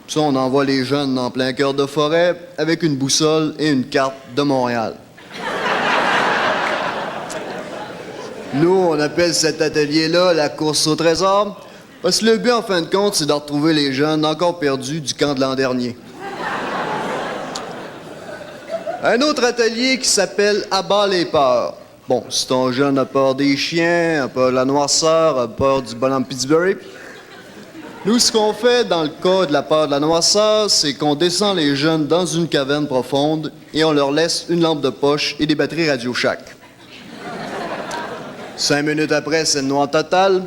Ça, on envoie les jeunes en plein cœur de forêt avec une boussole et une carte de Montréal. Nous, on appelle cet atelier-là la course au trésor, parce que le but, en fin de compte, c'est de retrouver les jeunes encore perdus du camp de l'an dernier. Un autre atelier qui s'appelle « Abat les peurs ». Bon, si ton jeune a peur des chiens, a peur de la noirceur, a peur du bonhomme Pittsburgh, nous, ce qu'on fait dans le cas de la peur de la noirceur, c'est qu'on descend les jeunes dans une caverne profonde et on leur laisse une lampe de poche et des batteries Radio Shack. 5 minutes après, c'est le noir total.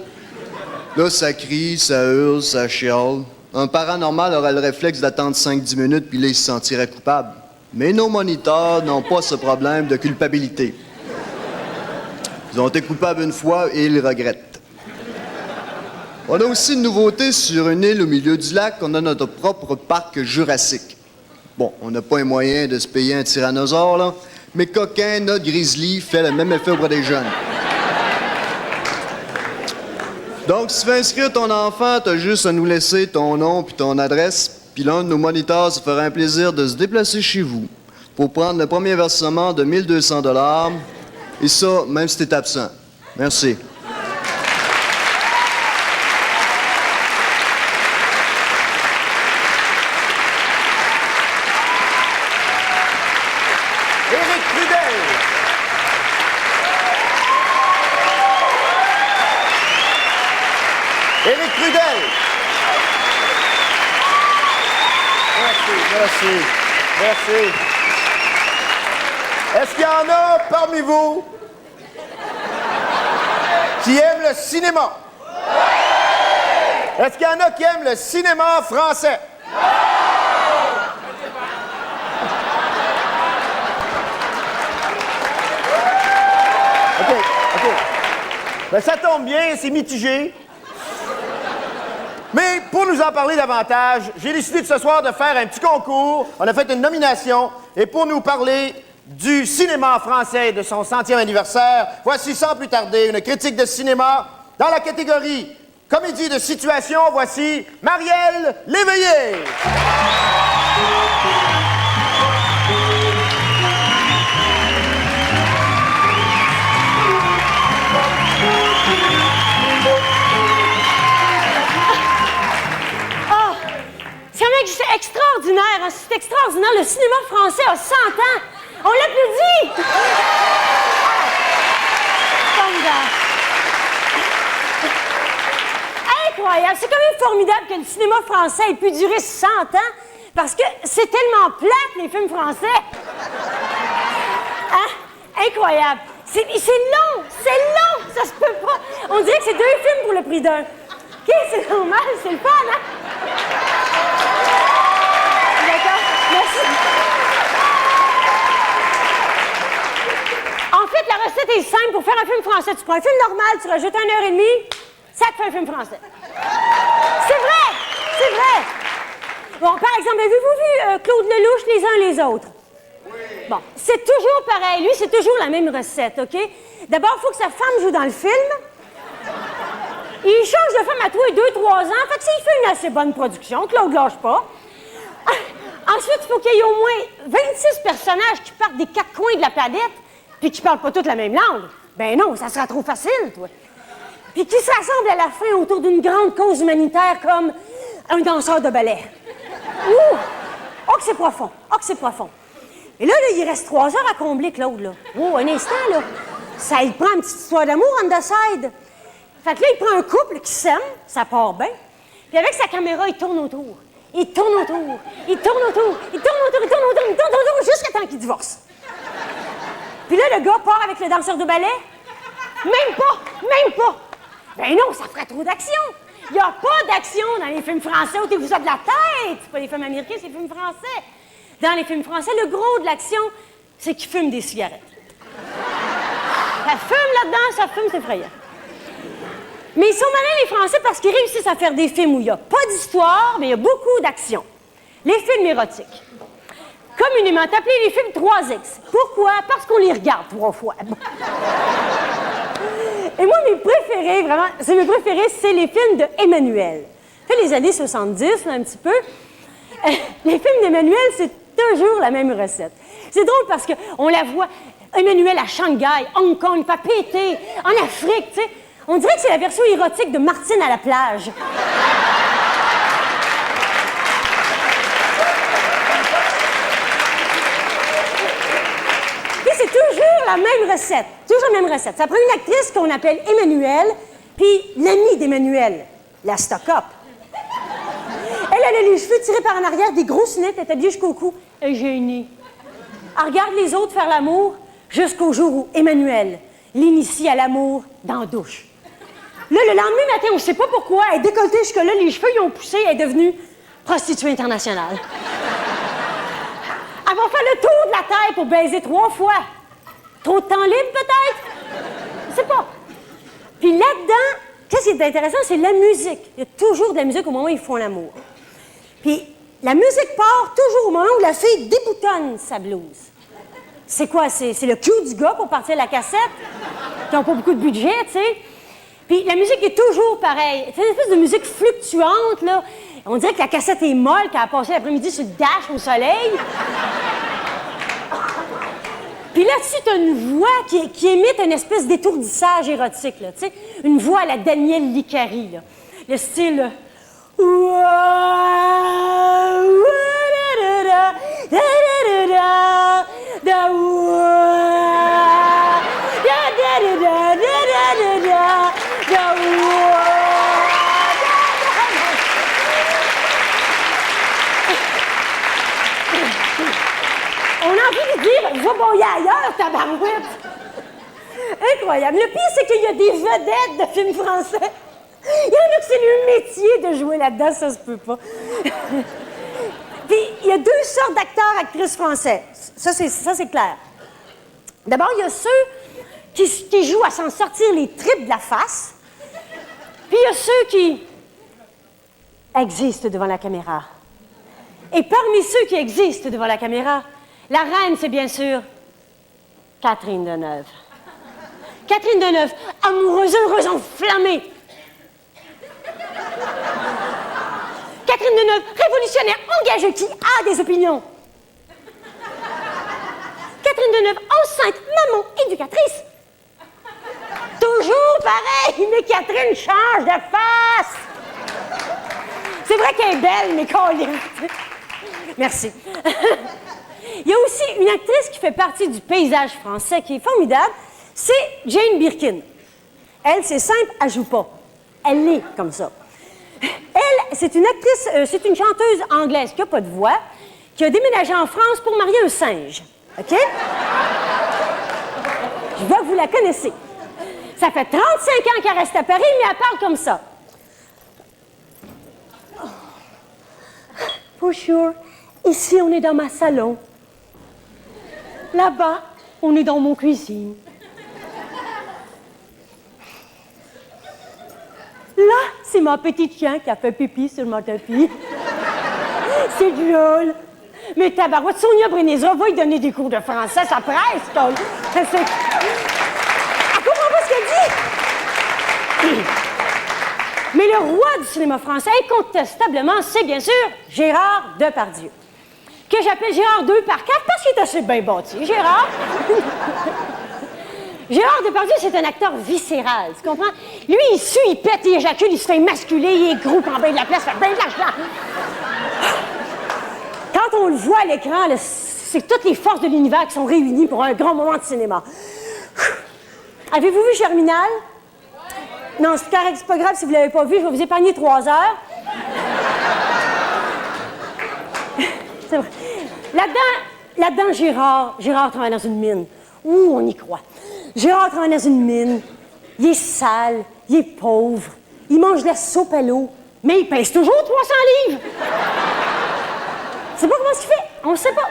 Là, ça crie, ça hurle, ça chiale. Un parent normal aurait le réflexe d'attendre 5-10 minutes, puis là, il se sentirait coupable. Mais nos moniteurs n'ont pas ce problème de culpabilité. Ils ont été coupables une fois et ils regrettent. On a aussi une nouveauté sur une île au milieu du lac. On a notre propre parc jurassique. Bon, on n'a pas les moyens de se payer un tyrannosaure, là, mais coquin, notre grizzly fait le même effet auprès des jeunes. Donc, si tu veux inscrire ton enfant, t'as juste à nous laisser ton nom puis ton adresse, puis l'un de nos moniteurs se fera un plaisir de se déplacer chez vous pour prendre le premier versement de 1 200 $, et ça, même si t'es absent. Merci. Éric Trudel. Éric Trudel. Merci. Est-ce qu'il y en a parmi vous qui aiment le cinéma? Est-ce qu'il y en a qui aiment le cinéma français? OK. Ben, ça tombe bien, c'est mitigé. Mais pour nous en parler davantage, j'ai décidé de ce soir de faire un petit concours. On a fait une nomination. Et pour nous parler du cinéma français de son 100e anniversaire, voici sans plus tarder une critique de cinéma dans la catégorie comédie de situation. Voici Marielle Léveillé. C'est extraordinaire, hein? C'est extraordinaire. Le cinéma français a 100 ans. On l'applaudit! Incroyable. C'est quand même formidable que le cinéma français ait pu durer 100 ans, parce que c'est tellement plate, les films français. Hein? Incroyable. C'est long, ça se peut pas. On dirait que c'est 2 films pour le prix d'un. OK, c'est normal, c'est le fun, hein? D'accord, merci. En fait, la recette est simple. Pour faire un film français, tu prends un film normal, tu rajoutes 1h30, ça te fait un film français. C'est vrai! Bon, par exemple, avez-vous vu Claude Lelouch, Les uns les autres? Oui. Bon, c'est toujours pareil. Lui, c'est toujours la même recette, OK? D'abord, il faut que sa femme joue dans le film. Il change de femme à tous les 2-3 ans. Fait que s'il fait une assez bonne production, Claude lâche pas. Ensuite, il faut qu'il y ait au moins 26 personnages qui partent des 4 coins de la planète puis qui parlent pas toutes la même langue. Ben non, ça sera trop facile, toi. Puis qui se rassemblent à la fin autour d'une grande cause humanitaire comme un danseur de ballet. Ouh! Oh, que c'est profond! Oh, que c'est profond! Et là, il reste 3 heures à combler, Claude, là. Oh, un instant, là. Ça, il prend une petite histoire d'amour on the side. Fait que là, il prend un couple qui s'aime, ça part bien. Puis avec sa caméra, il tourne autour. Il tourne autour, jusqu'à temps qu'il divorce. Puis là, le gars part avec le danseur de ballet. Même pas. Ben non, ça ferait trop d'action. Il n'y a pas d'action dans les films français. Ôtez-vous ça de la tête. C'est pas les films américains, c'est les films français. Dans les films français, le gros de l'action, c'est qu'ils fument des cigarettes. Ça fume là-dedans, ça fume, c'est effrayant. Mais ils sont malins, les Français, parce qu'ils réussissent à faire des films où il n'y a pas d'histoire, mais il y a beaucoup d'action. Les films érotiques. Communément appelés les films 3X. Pourquoi? Parce qu'on les regarde 3 fois. Et moi, mes préférés, vraiment, c'est les films de Emmanuel. Fait les années 70, là, un petit peu. Les films d'Emmanuel, c'est toujours la même recette. C'est drôle parce qu'on la voit, Emmanuel à Shanghai, Hong Kong, pas péter, en Afrique, tu sais. On dirait que c'est la version érotique de Martine à la plage. Puis c'est toujours la même recette. Toujours la même recette. Ça prend une actrice qu'on appelle Emmanuel, puis l'amie d'Emmanuel, la stock-up. Elle a les cheveux tirés par en arrière, des grosses lunettes, elle est habillée jusqu'au cou. Elle est gênée. Elle regarde les autres faire l'amour jusqu'au jour où Emmanuel l'initie à l'amour dans la douche. Là, le lendemain matin, on ne sait pas pourquoi, elle est décolletée jusque-là, les cheveux y ont poussé, elle est devenue prostituée internationale. Elle va faire le tour de la terre pour baiser 3 fois. Trop de temps libre, peut-être? Je sais pas. Puis là-dedans, qu'est-ce qui est intéressant, c'est la musique. Il y a toujours de la musique au moment où ils font l'amour. Puis la musique part toujours au moment où la fille déboutonne sa blouse. C'est quoi? C'est le cue du gars pour partir la cassette? Qui n'ont pas beaucoup de budget, tu sais. Puis la musique est toujours pareille. C'est une espèce de musique fluctuante, là. On dirait que la cassette est molle, qu'elle a passé l'après-midi sur le dash au soleil. Puis là-dessus, t'as une voix qui émite une espèce d'étourdissage érotique, là, tu sais. Une voix à la Danielle Licari, là. Le style... On a envie de dire, va bon, y a ailleurs, tabarouette! Incroyable. Le pire, c'est qu'il y a des vedettes de films français. Il y en a que c'est le métier de jouer là-dedans, ça se peut pas. Puis, il y a 2 sortes d'acteurs, actrices français. Ça, c'est clair. D'abord, il y a ceux qui jouent à s'en sortir les tripes de la face. Puis, il y a ceux qui existent devant la caméra. Et parmi ceux qui existent devant la caméra, la reine, c'est bien sûr Catherine Deneuve. Catherine Deneuve, amoureuse, heureuse, enflammée. Catherine Deneuve, révolutionnaire, engagée, qui a des opinions. Catherine Deneuve, enceinte, maman, éducatrice. Toujours pareil, mais Catherine change de face. C'est vrai qu'elle est belle, mais colline. Merci. Il y a aussi une actrice qui fait partie du paysage français qui est formidable, c'est Jane Birkin. Elle, c'est simple, elle joue pas. Elle est comme ça. Elle, c'est une actrice, c'est une chanteuse anglaise qui n'a pas de voix, qui a déménagé en France pour marier un singe. OK? Je vois que vous la connaissez. Ça fait 35 ans qu'elle reste à Paris, mais elle parle comme ça. For sure. Ici, on est dans ma salon. Là-bas, on est dans mon cuisine. Là, c'est ma petite chien qui a fait pipi sur mon tapis. C'est drôle. Mais tabarouette, Sonia Breneza va lui donner des cours de français, ça presse, Tom. Elle comprend pas ce qu'elle dit. Mais le roi du cinéma français, incontestablement, c'est bien sûr Gérard Depardieu. Que j'appelle Gérard 2 par 4 parce qu'il est assez bien bâti, Gérard. Gérard Depardieu, c'est un acteur viscéral, tu comprends? Lui, il sue, il pète, il éjacule, il se fait émasculer, il est gros en bas de la place, il fait bien de l'argent. Quand on le voit à l'écran, là, c'est toutes les forces de l'univers qui sont réunies pour un grand moment de cinéma. Avez-vous vu Germinal? Non, c'est correct, c'est pas grave si vous l'avez pas vu, je vais vous épargner 3 heures. C'est vrai. Là-dedans, Gérard travaille dans une mine. Ouh, on y croit. Gérard travaille dans une mine. Il est sale, il est pauvre, il mange de la soupe à l'eau, mais il pèse toujours 300 livres. C'est pas comment il fait, on ne sait pas.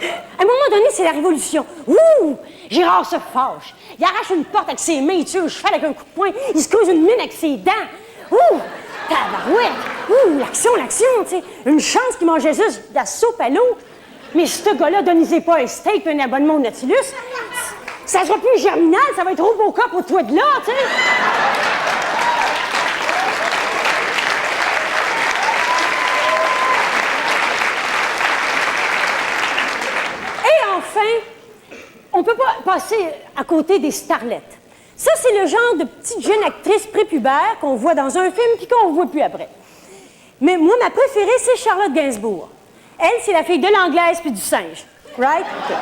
À un moment donné, c'est la révolution. Ouh! Gérard se fâche. Il arrache une porte avec ses mains, il tue un cheval avec un coup de poing, il se creuse une mine avec ses dents. Ouh! Tabarouette! Ouh! L'action, tu sais. Une chance qu'il mangeait juste de la soupe à l'eau. Mais ce gars-là, donnez pas un steak et un abonnement au Nautilus. Ça sera plus Germinal, ça va être Robocop au toit de là, tu sais. Et on peut pas passer à côté des starlettes. Ça, c'est le genre de petite jeune actrice prépubère qu'on voit dans un film puis qu'on ne voit plus après. Mais moi, ma préférée, c'est Charlotte Gainsbourg. Elle, c'est la fille de l'anglaise puis du singe. Right? Okay.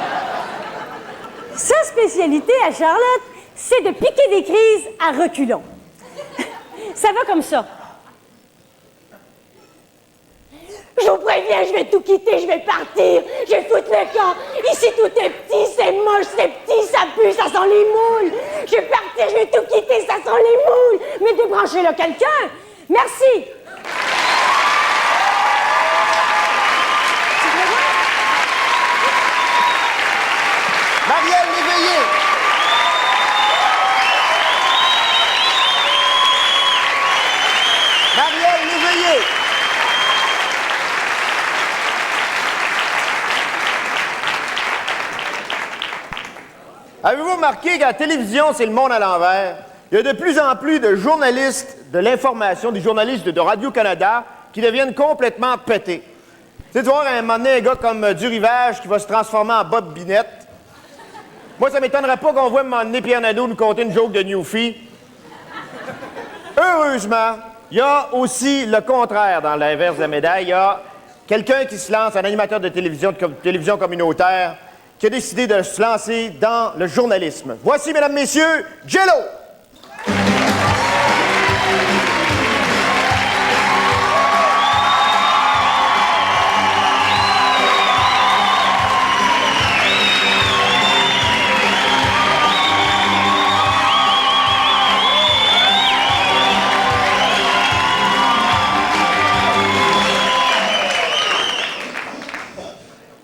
Sa spécialité à Charlotte, c'est de piquer des crises à reculons. Ça va comme ça. Je vous préviens, je vais tout quitter, je vais partir, je vais foutre le camp. Ici, tout est petit, c'est moche, c'est petit, ça pue, ça sent les moules. Je vais partir, je vais tout quitter, ça sent les moules. Mais débranchez-le quelqu'un. Merci. Marielle Léveillé. Marielle Léveillé. Avez-vous remarqué qu'à la télévision, c'est le monde à l'envers? Il y a de plus en plus de journalistes de l'information, des journalistes de Radio-Canada qui deviennent complètement pétés. Tu sais, tu vois, à un moment donné, un gars comme du Rivage qui va se transformer en Bob Binette. Moi, ça m'étonnerait pas qu'on voit à un moment donné Pierre Nadeau nous conter une joke de Newfie. Heureusement, il y a aussi le contraire dans l'inverse de la médaille. Il y a quelqu'un qui se lance, un animateur de télévision communautaire, qui a décidé de se lancer dans le journalisme. Voici, mesdames, messieurs, Jello!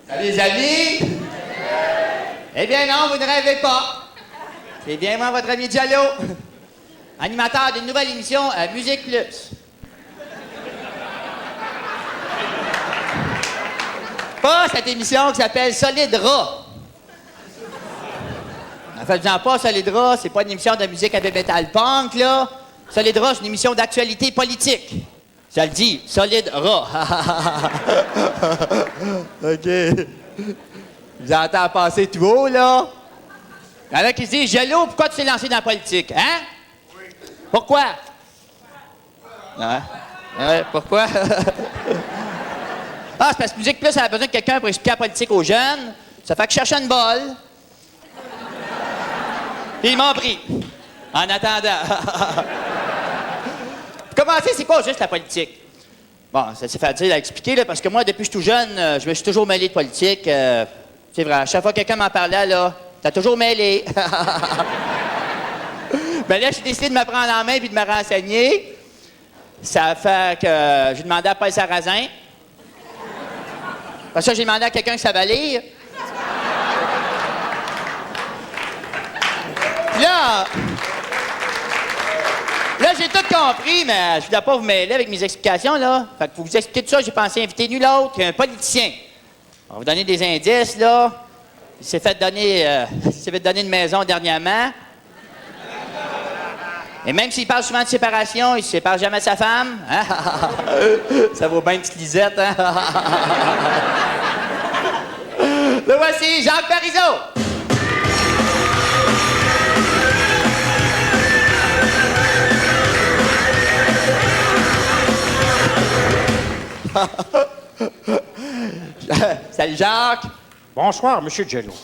Salut les amis! Eh bien non, vous ne rêvez pas. C'est bien moi, votre ami Diallo, animateur d'une nouvelle émission à Musique Plus. Pas cette émission qui s'appelle Solide Rat. En fait, disant pas Solide Rat, c'est pas une émission de musique avec metal punk, là. Solide Rat, c'est une émission d'actualité politique. Ça le dit, Solide Rat. OK. Vous entendez passer tout haut, là? Il y en a qui se disent, Jello, pourquoi tu t'es lancé dans la politique? Hein? Oui. Pourquoi? Ouais, pourquoi? Ah, c'est parce que Musique Plus, elle a besoin de quelqu'un pour expliquer la politique aux jeunes. Ça fait que je cherchais une balle. Puis ils m'ont pris. En attendant. Pour commencer, c'est quoi juste la politique? Bon, ça c'est facile à expliquer, là, parce que moi, depuis que je suis tout jeune, je me suis toujours mêlé de politique. C'est vrai, à chaque fois que quelqu'un m'en parlait, là, t'as toujours mêlé. Ben là, j'ai décidé de me prendre en main puis de me renseigner. Ça a fait que j'ai demandé à Paul Sarrazin. Après ça, j'ai demandé à quelqu'un qui savait lire. Puis là, j'ai tout compris, mais je voulais pas vous mêler avec mes explications, là. Fait que pour vous expliquer tout ça, j'ai pensé inviter nul autre qu'un politicien. On va vous donner des indices, là. Il s'est fait donner une maison dernièrement. Et même s'il parle souvent de séparation, il se sépare jamais de sa femme. Hein? Ça vaut bien une petite Lisette, hein? Le voici, Jacques Parizeau! Salut Jacques. Bonsoir, Monsieur Jello.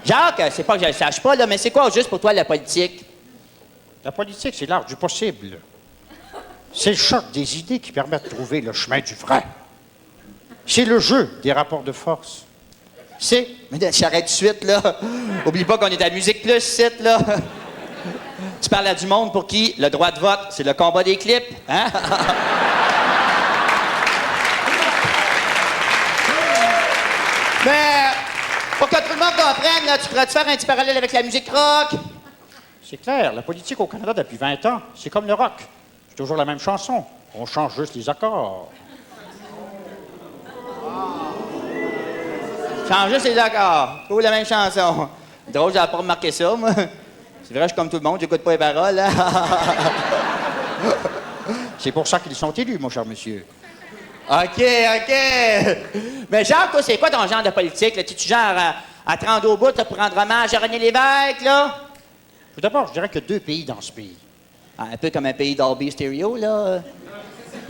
Jacques, c'est pas que je le sache pas, là, mais c'est quoi juste pour toi la politique? La politique, c'est l'art du possible. C'est le choc des idées qui permet de trouver le chemin du vrai. C'est le jeu des rapports de force. C'est... Mais j'arrête tout de suite, là. Oublie pas qu'on est à Musique Plus, site, là. Tu parles à du monde pour qui le droit de vote, c'est le combat des clips, hein? Mais pour que tout le monde comprenne, là, tu pourrais-tu faire un petit parallèle avec la musique rock? C'est clair, la politique au Canada depuis 20 ans, c'est comme le rock. C'est toujours la même chanson. On change juste les accords. Change juste les accords. Toujours la même chanson. Drôle, j'avais pas remarqué ça, moi. C'est vrai, je suis comme tout le monde, j'écoute pas les paroles, hein? C'est pour ça qu'ils sont élus, mon cher monsieur. OK. Mais Jacques, toi, c'est quoi ton genre de politique? Là? Tu genre À te rendre au bout, là, pour rendre hommage à René Lévesque, là? Tout d'abord, je dirais qu'il y a 2 pays dans ce pays. Ah, un peu comme un pays Dolby Stereo, là.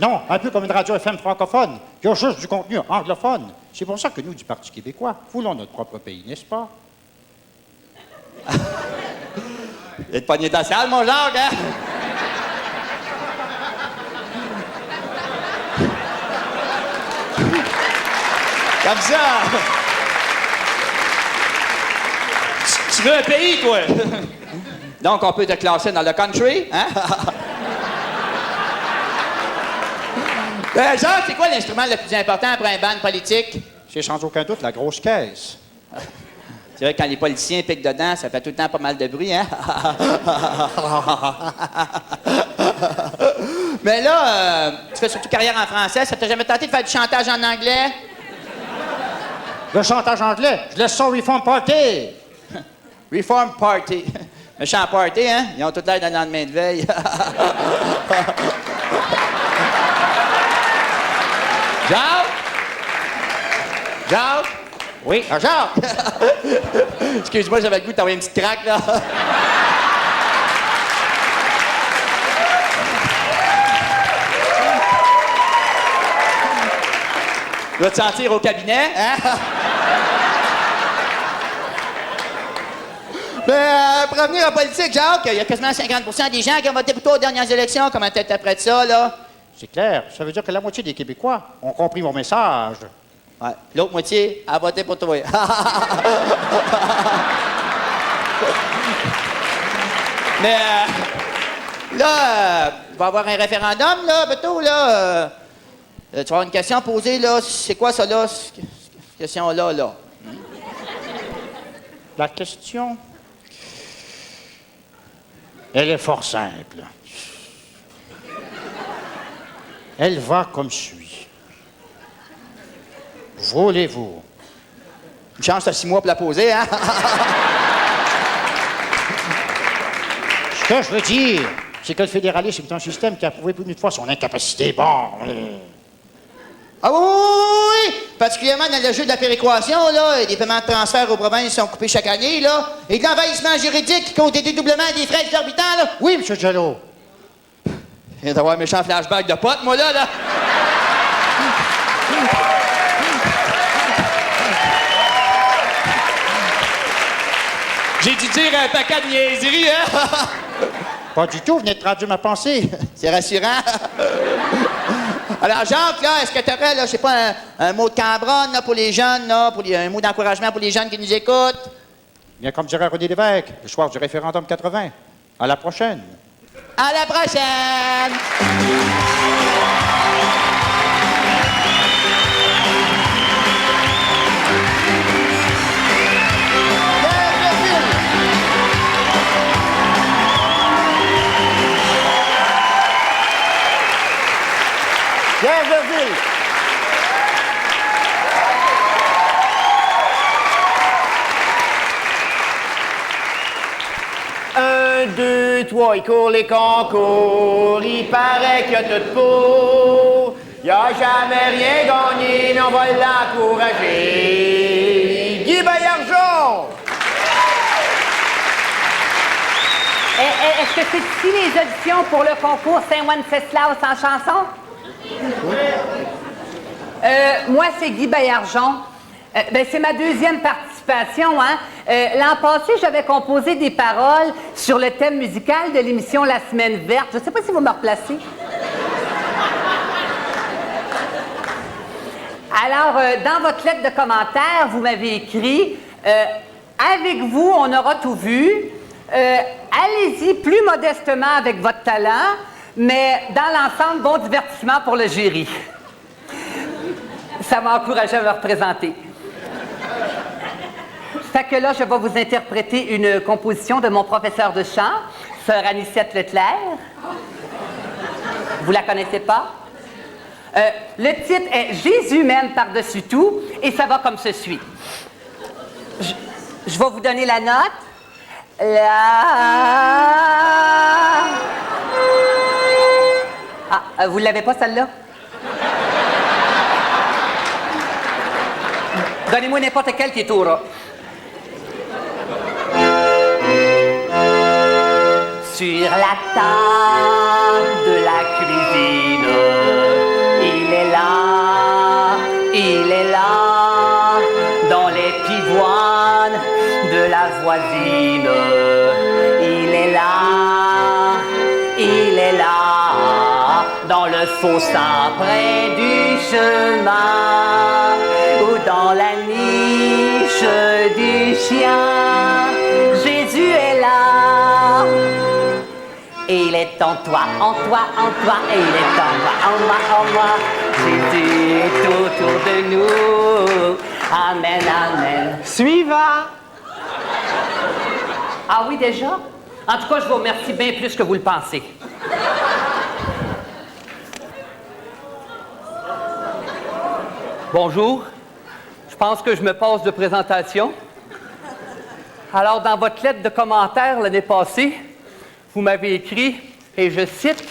Non, un peu comme une radio FM francophone, qui a juste du contenu anglophone. C'est pour ça que nous, du Parti québécois, voulons notre propre pays, n'est-ce pas? Il est pogné ta salle, mon Jacques, hein? Comme ça! Tu veux un pays, toi? Donc, on peut te classer dans le country, hein? Jacques, c'est quoi l'instrument le plus important pour un band politique? C'est sans aucun doute la grosse caisse. C'est vrai que quand les politiciens piquent dedans, ça fait tout le temps pas mal de bruit, hein? Mais là, tu fais surtout carrière en français. Ça t'a jamais tenté de faire du chantage en anglais? Le chantage anglais, je laisse ça au Reform Party. Reform Party. Méchant party, hein? Ils ont tout l'air d'un lendemain de veille. Jacques? Jacques? Oui, Jacques! Excuse-moi, j'avais le goût de t'envoyer une petite craque, là. Tu vas te sentir au cabinet, hein? Mais pour revenir en politique, Jacques, il y a quasiment 50% des gens qui ont voté pour toi aux dernières élections. Comment t'interprètes ça, là? C'est clair. Ça veut dire que la moitié des Québécois ont compris mon message. Ouais. L'autre moitié a voté pour toi. Mais là, il va y avoir un référendum, là, bientôt, là. Tu vas avoir une question posée, là. C'est quoi ça, là? Cette question-là, là? La question, elle est fort simple. Elle va comme suit. Voulez-vous? Une chance, t'as 6 mois pour la poser, hein? Ce que je veux dire, c'est que le fédéralisme est un système qui a prouvé plus d'une fois son incapacité. Bon. Ah oui! Particulièrement dans le jeu de la péréquation, là, des paiements de transfert aux provinces sont coupés chaque année, là. Et de l'envahissement juridique qui cause des dédoublements des frais exorbitants, là. Oui, M. Jalot. Je viens d'avoir un méchant flashback de pote, moi, là. J'ai dû dire un paquet de niaiseries, hein? Pas du tout, vous venez de traduire ma pensée. C'est rassurant. Alors, Jacques, là, est-ce que tu aurais, là, je sais pas, un mot de cambronne, là, pour les jeunes, là, un mot d'encouragement pour les jeunes qui nous écoutent? Bien comme dirait René Lévesque, le soir du référendum 80. À la prochaine. À la prochaine! Pierre Verville. Un, deux, trois, il court les concours, il paraît qu'il y a tout pour. Il a jamais rien gagné, mais on va l'encourager. Guy Baillargeon! Est-ce que c'est ici les auditions pour le concours Saint-Wenceslas en chanson? Moi, c'est Guy Baillargeon. C'est ma deuxième participation. Hein? L'an passé, j'avais composé des paroles sur le thème musical de l'émission La Semaine verte. Je ne sais pas si vous me replacez. Alors, dans votre lettre de commentaire, vous m'avez écrit avec vous, on aura tout vu. Allez-y plus modestement avec votre talent, mais dans l'ensemble, bon divertissement pour le jury. Ça m'a encouragé à me représenter. Fait que là, je vais vous interpréter une composition de mon professeur de chant, sœur Anicette Leclerc. Vous la connaissez pas? Le titre est « Jésus m'aime par-dessus tout » et ça va comme ceci. Je vais vous donner la note. Ah, vous l'avez pas, celle-là? Donnez-moi n'importe quelle qui est au ras. sur la table de la cuisine. Il est là, dans les pivoines de la voisine. Il est là, dans le faux-sang près du chemin, ou dans la niche du chien. Jésus est là. Et il est en toi, et il est en moi. Jésus est autour de nous. Amen, amen. Suivant. Ah oui, déjà? En tout cas, je vous remercie bien plus que vous le pensez. Bonjour. Je pense que je me passe de présentation. Alors, dans votre lettre de commentaire l'année passée, vous m'avez écrit, et je cite,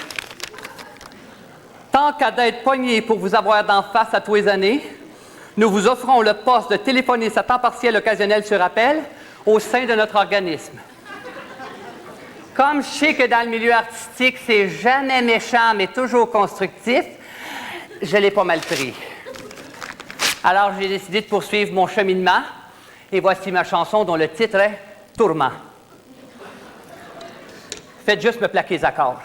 « Tant qu'à d'être pogné pour vous avoir d'en face à tous les années, nous vous offrons le poste de téléphoniste à temps partiel occasionnel sur appel au sein de notre organisme. Comme je sais que dans le milieu artistique, c'est jamais méchant, mais toujours constructif, je l'ai pas mal pris. Alors, j'ai décidé de poursuivre mon cheminement, et voici ma chanson dont le titre est « Tourment ». Faites juste me plaquer les accords.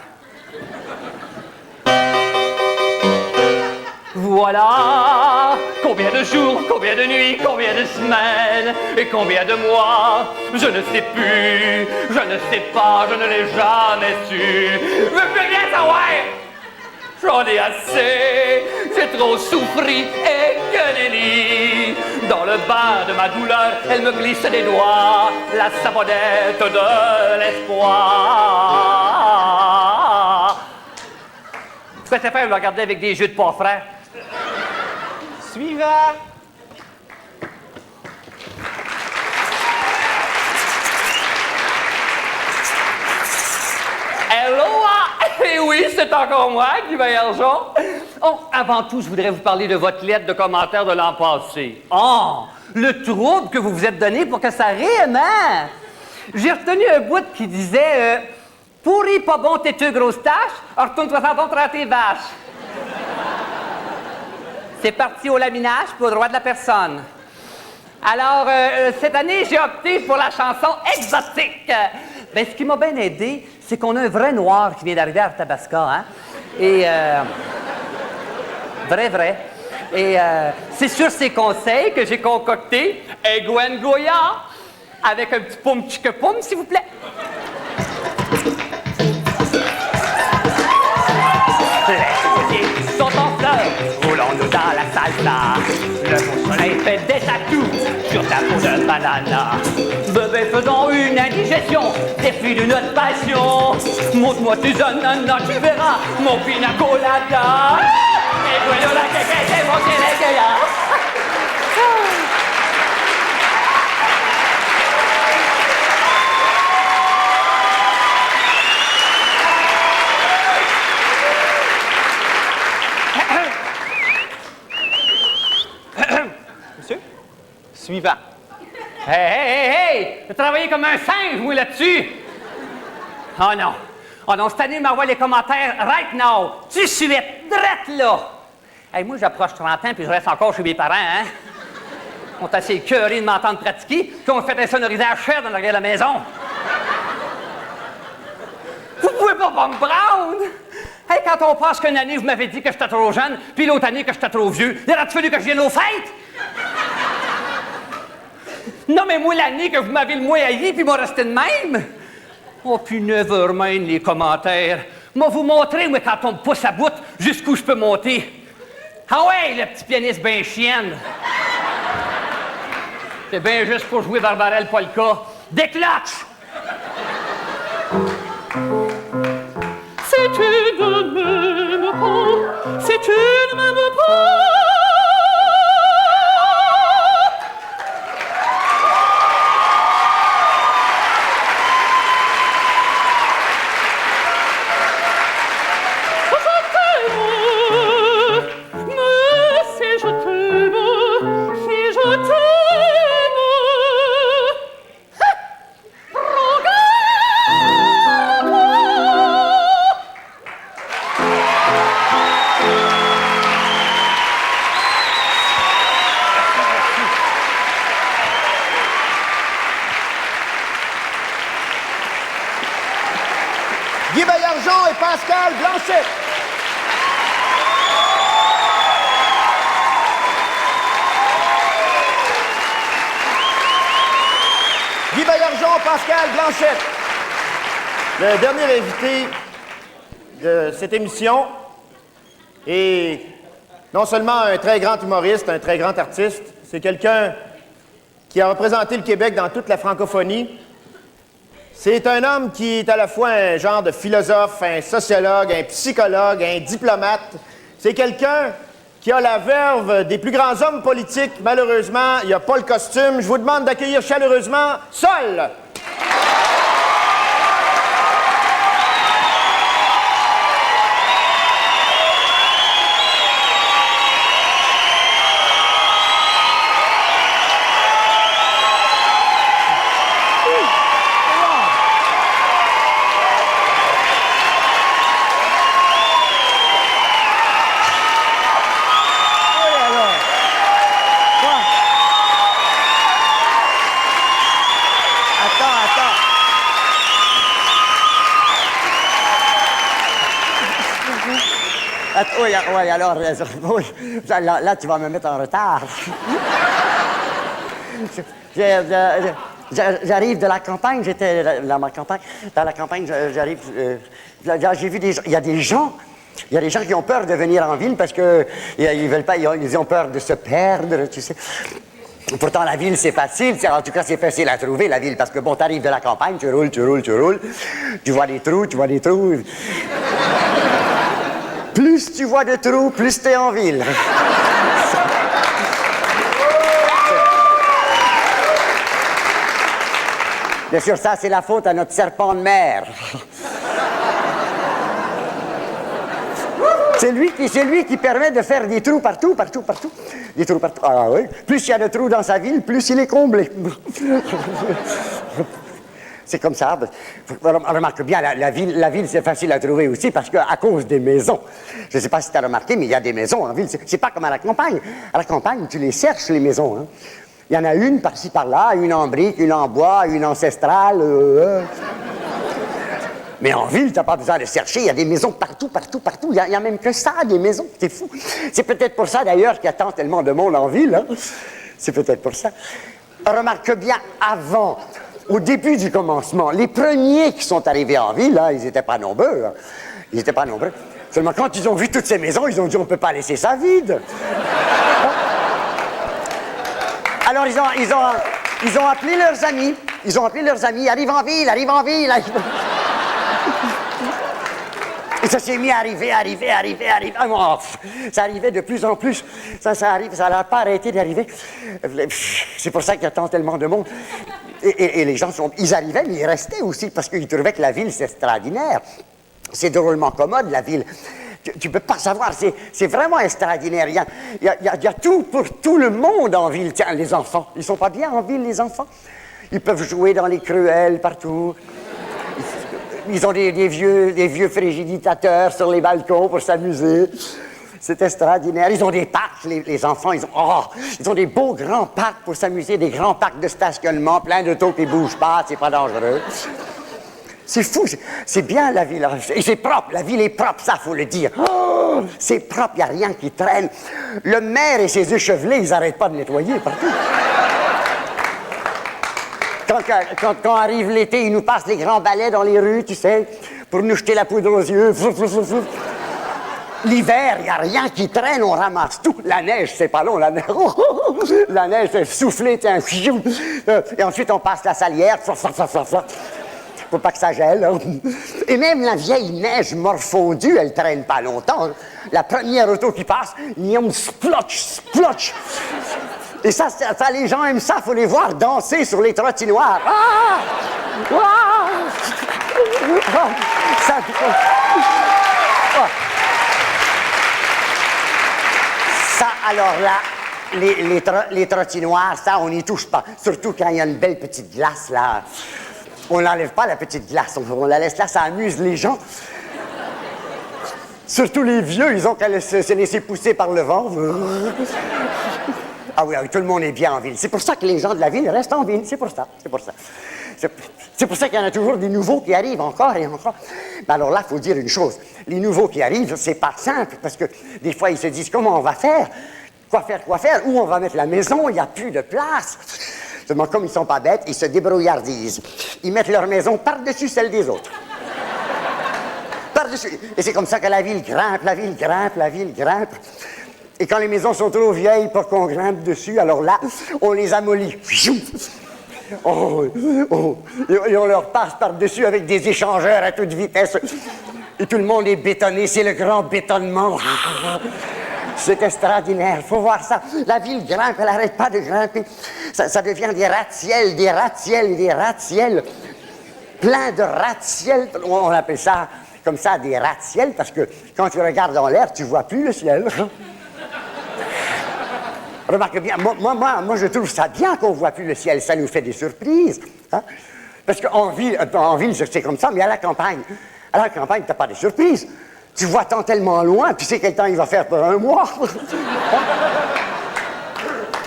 Voilà combien de jours, combien de nuits, combien de semaines et combien de mois, je ne sais plus, je ne sais pas, je ne l'ai jamais su. Je veux plus rien savoir. J'en ai assez, j'ai trop souffri et que nenni. Dans le bain de ma douleur, elle me glisse des doigts la savonnette de l'espoir. Ce que ça fait, me regarder avec des yeux de pas frais. Suivant. Hello! Eh oui, c'est encore moi, Guy Bergeron. Oh, avant tout, je voudrais vous parler de votre lettre de commentaire de l'an passé. Oh, le trouble que vous vous êtes donné pour que ça rime, hein? J'ai retenu un bout qui disait pourri, pas bon, têteux, grosse tache, retourne-toi sans bon, tes vaches. C'est parti au laminage pour le droit de la personne. Alors, cette année, j'ai opté pour la chanson exotique. Ben, ce qui m'a bien aidé, c'est qu'on a un vrai noir qui vient d'arriver à Arthabasca, hein? Et, vrai. Et c'est sur ses conseils que j'ai concocté un Gwen Goya avec un petit poum tchique poum, s'il vous plaît. Les sont en fleurs, roulons-nous dans la salsa. Le beau soleil fait des tatous sur ta peau de banana. Bébé, faisons une indigestion, des fruits de notre passion. Montre-moi tes ananas, tu verras mon pina colada. Et voilà la caquette et mon télégueya. Monsieur? Suivant. Hey! J'ai travaillé comme un singe, moi, là-dessus! Oh non, cette année, m'envoie les commentaires right now, tout de suite, drette là! Hey, moi, j'approche 30 ans, puis je reste encore chez mes parents, hein? On est assez écœurés de m'entendre pratiquer, puis on fait un sonorisage cher dans l'arrière de la maison. Vous pouvez pas me prendre! Hey, quand on pense qu'une année, vous m'avez dit que j'étais trop jeune, puis l'autre année que j'étais trop vieux, il aurait fallu que je vienne aux fêtes? Non, mais moi, l'année que vous m'avez le moins haï, puis m'a resté de même. Oh, puis 9 heures même, les commentaires. Moi, vous montrer, moi, quand on me pousse à bout, jusqu'où je peux monter. Ah ouais, le petit pianiste ben chienne. C'est bien juste pour jouer Barbarelle Polka. Des cloches! Si tu ne m'aimes pas, si tu ne m'aimes pas, regarde-toi. Guy Baillargeon et Pascal Blanchette. Guy Baillargeon, Pascal Blanchette. Le dernier invité de cette émission est non seulement un très grand humoriste, un très grand artiste, c'est quelqu'un qui a représenté le Québec dans toute la francophonie. C'est un homme qui est à la fois un genre de philosophe, un sociologue, un psychologue, un diplomate. C'est quelqu'un qui a la verve des plus grands hommes politiques. Malheureusement, il n'a pas le costume. Je vous demande d'accueillir chaleureusement Sol. Oui, alors, oui, là, tu vas me mettre en retard. J'arrive de la campagne, j'étais dans ma campagne. Dans la campagne, j'arrive. J'ai vu des gens. Il y a des gens qui ont peur de venir en ville parce que ils veulent pas, ils ont peur de se perdre, tu sais. Pourtant, la ville, c'est facile. En tout cas, c'est facile à trouver, la ville, parce que, bon, t'arrives de la campagne, tu roules. Tu vois des trous. Plus tu vois de trous, plus t'es en ville. Bien sûr, ça, c'est la faute à notre serpent de mer. C'est lui qui permet de faire des trous partout. Des trous partout. Ah oui. Plus il y a de trous dans sa ville, plus il est comblé. C'est comme ça. Remarque bien, la ville, c'est facile à trouver aussi parce qu'à cause des maisons. Je ne sais pas si tu as remarqué, mais il y a des maisons en ville. C'est pas comme à la campagne. À la campagne, tu les cherches, les maisons. Hein. Il y en a une par-ci, par-là, une en briques, une en bois, une ancestrale. Mais en ville, tu n'as pas besoin de chercher. Il y a des maisons partout. Il y a même que ça, des maisons. C'est fou. C'est peut-être pour ça, d'ailleurs, qu'il y a tellement de monde en ville. Hein. C'est peut-être pour ça. Remarque bien, avant... Au début du commencement, les premiers qui sont arrivés en ville, hein, ils n'étaient pas nombreux. Seulement, quand ils ont vu toutes ces maisons, ils ont dit, on ne peut pas laisser ça vide. Alors, ils ont appelé leurs amis. Arrive en ville. Et ça s'est mis à arriver. Ça arrivait de plus en plus. Ça arrive, ça n'a pas arrêté d'arriver. C'est pour ça qu'il y a tellement de monde. Et les gens ils arrivaient, mais ils restaient aussi, parce qu'ils trouvaient que la ville, c'est extraordinaire. C'est drôlement commode, la ville. Tu peux pas savoir, c'est vraiment extraordinaire. Il y a tout pour tout le monde en ville. Tiens, les enfants, ils sont pas bien en ville, les enfants. Ils peuvent jouer dans les cruelles, partout. Ils ont des vieux frigiditateurs sur les balcons pour s'amuser. C'est extraordinaire. Ils ont des parcs, les enfants. Ils ont des beaux grands parcs pour s'amuser, des grands parcs de stationnement, plein d'autos qui ne bougent pas, c'est pas dangereux. C'est fou, c'est bien la ville. Et c'est propre, la ville est propre, ça, faut le dire. Oh, c'est propre, il n'y a rien qui traîne. Le maire et ses échevelés, ils n'arrêtent pas de nettoyer partout. Quand arrive l'été, ils nous passent les grands balais dans les rues, tu sais, pour nous jeter la poudre aux yeux. L'hiver, il n'y a rien qui traîne, on ramasse tout. La neige, c'est pas long, la neige. La neige, c'est soufflé, tiens. Et ensuite, on passe la salière. Faut pas que ça gèle. Hein. Et même la vieille neige morfondue, elle traîne pas longtemps. La première auto qui passe, splotch. Et ça, les gens aiment ça, faut les voir danser sur les trottinoires. Ça, alors là, les trottinoires, ça, on n'y touche pas. Surtout quand il y a une belle petite glace, là. On n'enlève pas la petite glace, on la laisse là, ça amuse les gens. Surtout les vieux, ils ont qu'à se laisser pousser par le vent. Ah oui, tout le monde est bien en ville. C'est pour ça que les gens de la ville restent en ville, c'est pour ça. C'est pour ça qu'il y en a toujours des nouveaux qui arrivent encore et encore. Mais alors là, il faut dire une chose. Les nouveaux qui arrivent, c'est pas simple, parce que des fois, ils se disent comment on va faire? Quoi faire? Où on va mettre la maison? Il n'y a plus de place. Seulement, comme ils sont pas bêtes, ils se débrouillardisent. Ils mettent leur maison par-dessus celle des autres. Par-dessus. Et c'est comme ça que la ville grimpe, la ville grimpe, la ville grimpe. Et quand les maisons sont trop vieilles pour qu'on grimpe dessus, alors là, on les amollit. Et on leur passe par-dessus avec des échangeurs à toute vitesse. Et tout le monde est bétonné, c'est le grand bétonnement. C'est extraordinaire, il faut voir ça. La ville grimpe, elle n'arrête pas de grimper. Ça devient des gratte-ciels, des gratte-ciels, des gratte-ciels. Plein de gratte-ciels. On appelle ça comme ça des gratte-ciels parce que quand tu regardes dans l'air, tu vois plus le ciel. Remarque bien, moi, je trouve ça bien qu'on ne voit plus le ciel. Ça nous fait des surprises. Hein? Parce qu'en ville, c'est comme ça, mais à la campagne, tu n'as pas de surprises. Tu vois tant tellement loin, tu sais quel temps il va faire pour un mois.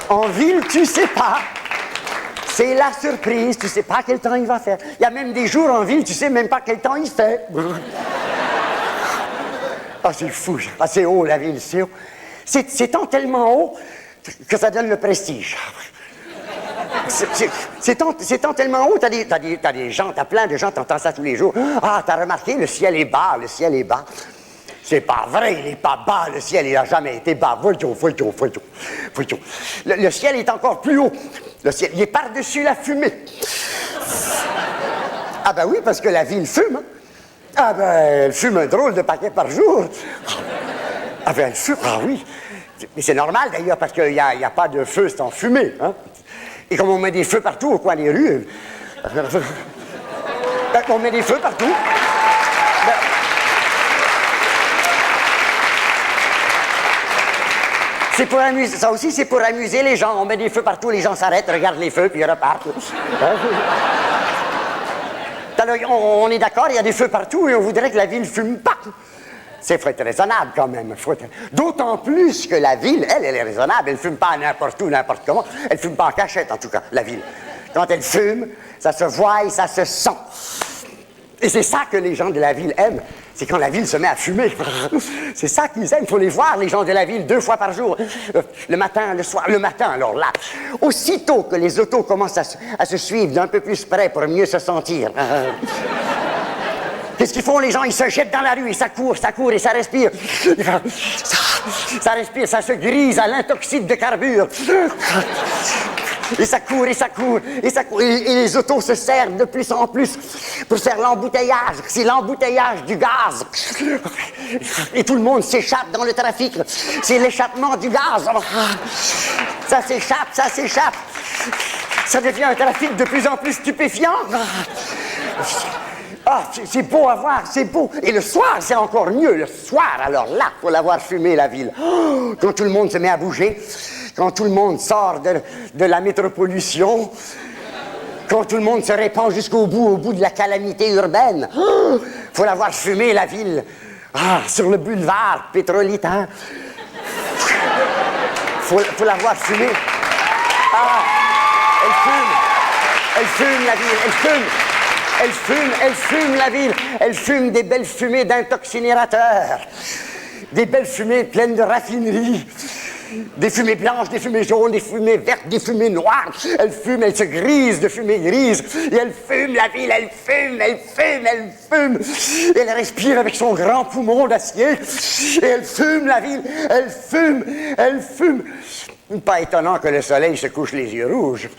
En ville, tu sais pas. C'est la surprise, tu sais pas quel temps il va faire. Il y a même des jours en ville, tu sais même pas quel temps il fait. Ah, c'est fou. Ah, c'est haut, la ville, c'est haut. C'est tant tellement haut que ça donne le prestige. C'est tant tellement haut, t'as des gens, t'as plein de gens, t'entends ça tous les jours. Ah, t'as remarqué, le ciel est bas, le ciel est bas. C'est pas vrai, il n'est pas bas, le ciel, il n'a jamais été bas. Voyons. Le ciel est encore plus haut. Le ciel, il est par-dessus la fumée. Ah ben oui, parce que la ville fume. Hein? Ah ben, elle fume un drôle de paquet par jour. Ah ben, elle fume, ah oui. Mais c'est normal d'ailleurs, parce qu'il n'y a pas de feu sans fumée. Hein? Et comme on met des feux partout au coin des rues, on met des feux partout. C'est pour amuser, ça aussi c'est pour amuser les gens. On met des feux partout, les gens s'arrêtent, regardent les feux, puis ils repartent. Alors, on est d'accord, il y a des feux partout et on voudrait que la ville fume pas. C'est faut être raisonnable quand même. D'autant plus que la ville, elle est raisonnable. Elle ne fume pas n'importe où, n'importe comment. Elle ne fume pas en cachette, en tout cas, la ville. Quand elle fume, ça se voit et ça se sent. Et c'est ça que les gens de la ville aiment. C'est quand la ville se met à fumer. C'est ça qu'ils aiment. Il faut les voir, les gens de la ville, 2 fois par jour. Le matin, le soir. Le matin, alors là, aussitôt que les autos commencent à se suivre d'un peu plus près pour mieux se sentir. Qu'est-ce qu'ils font, les gens? Ils se jettent dans la rue et ça court et ça respire. Ça respire, ça se grise à l'intoxique de carbure. Et ça court. Et les autos se serrent de plus en plus pour faire l'embouteillage. C'est l'embouteillage du gaz. Et tout le monde s'échappe dans le trafic. C'est l'échappement du gaz. Ça s'échappe. Ça devient un trafic de plus en plus stupéfiant. Ah, c'est beau à voir, c'est beau. Et le soir, c'est encore mieux. Le soir, alors là, faut l'avoir fumé, la ville. Oh, quand tout le monde se met à bouger, quand tout le monde sort de la métropollution, quand tout le monde se répand jusqu'au bout, au bout de la calamité urbaine. Oh, faut l'avoir fumé, la ville. Ah, sur le boulevard pétrolitaire. Faut l'avoir fumé. Ah, elle fume, la ville, elle fume. Elle fume la ville. Elle fume des belles fumées d'intoxinérateurs. Des belles fumées pleines de raffineries. Des fumées blanches, des fumées jaunes, des fumées vertes, des fumées noires. Elle fume, elle se grise de fumée grise. Et elle fume la ville, elle fume. Et elle respire avec son grand poumon d'acier. Et elle fume la ville, elle fume. Pas étonnant que le soleil se couche les yeux rouges.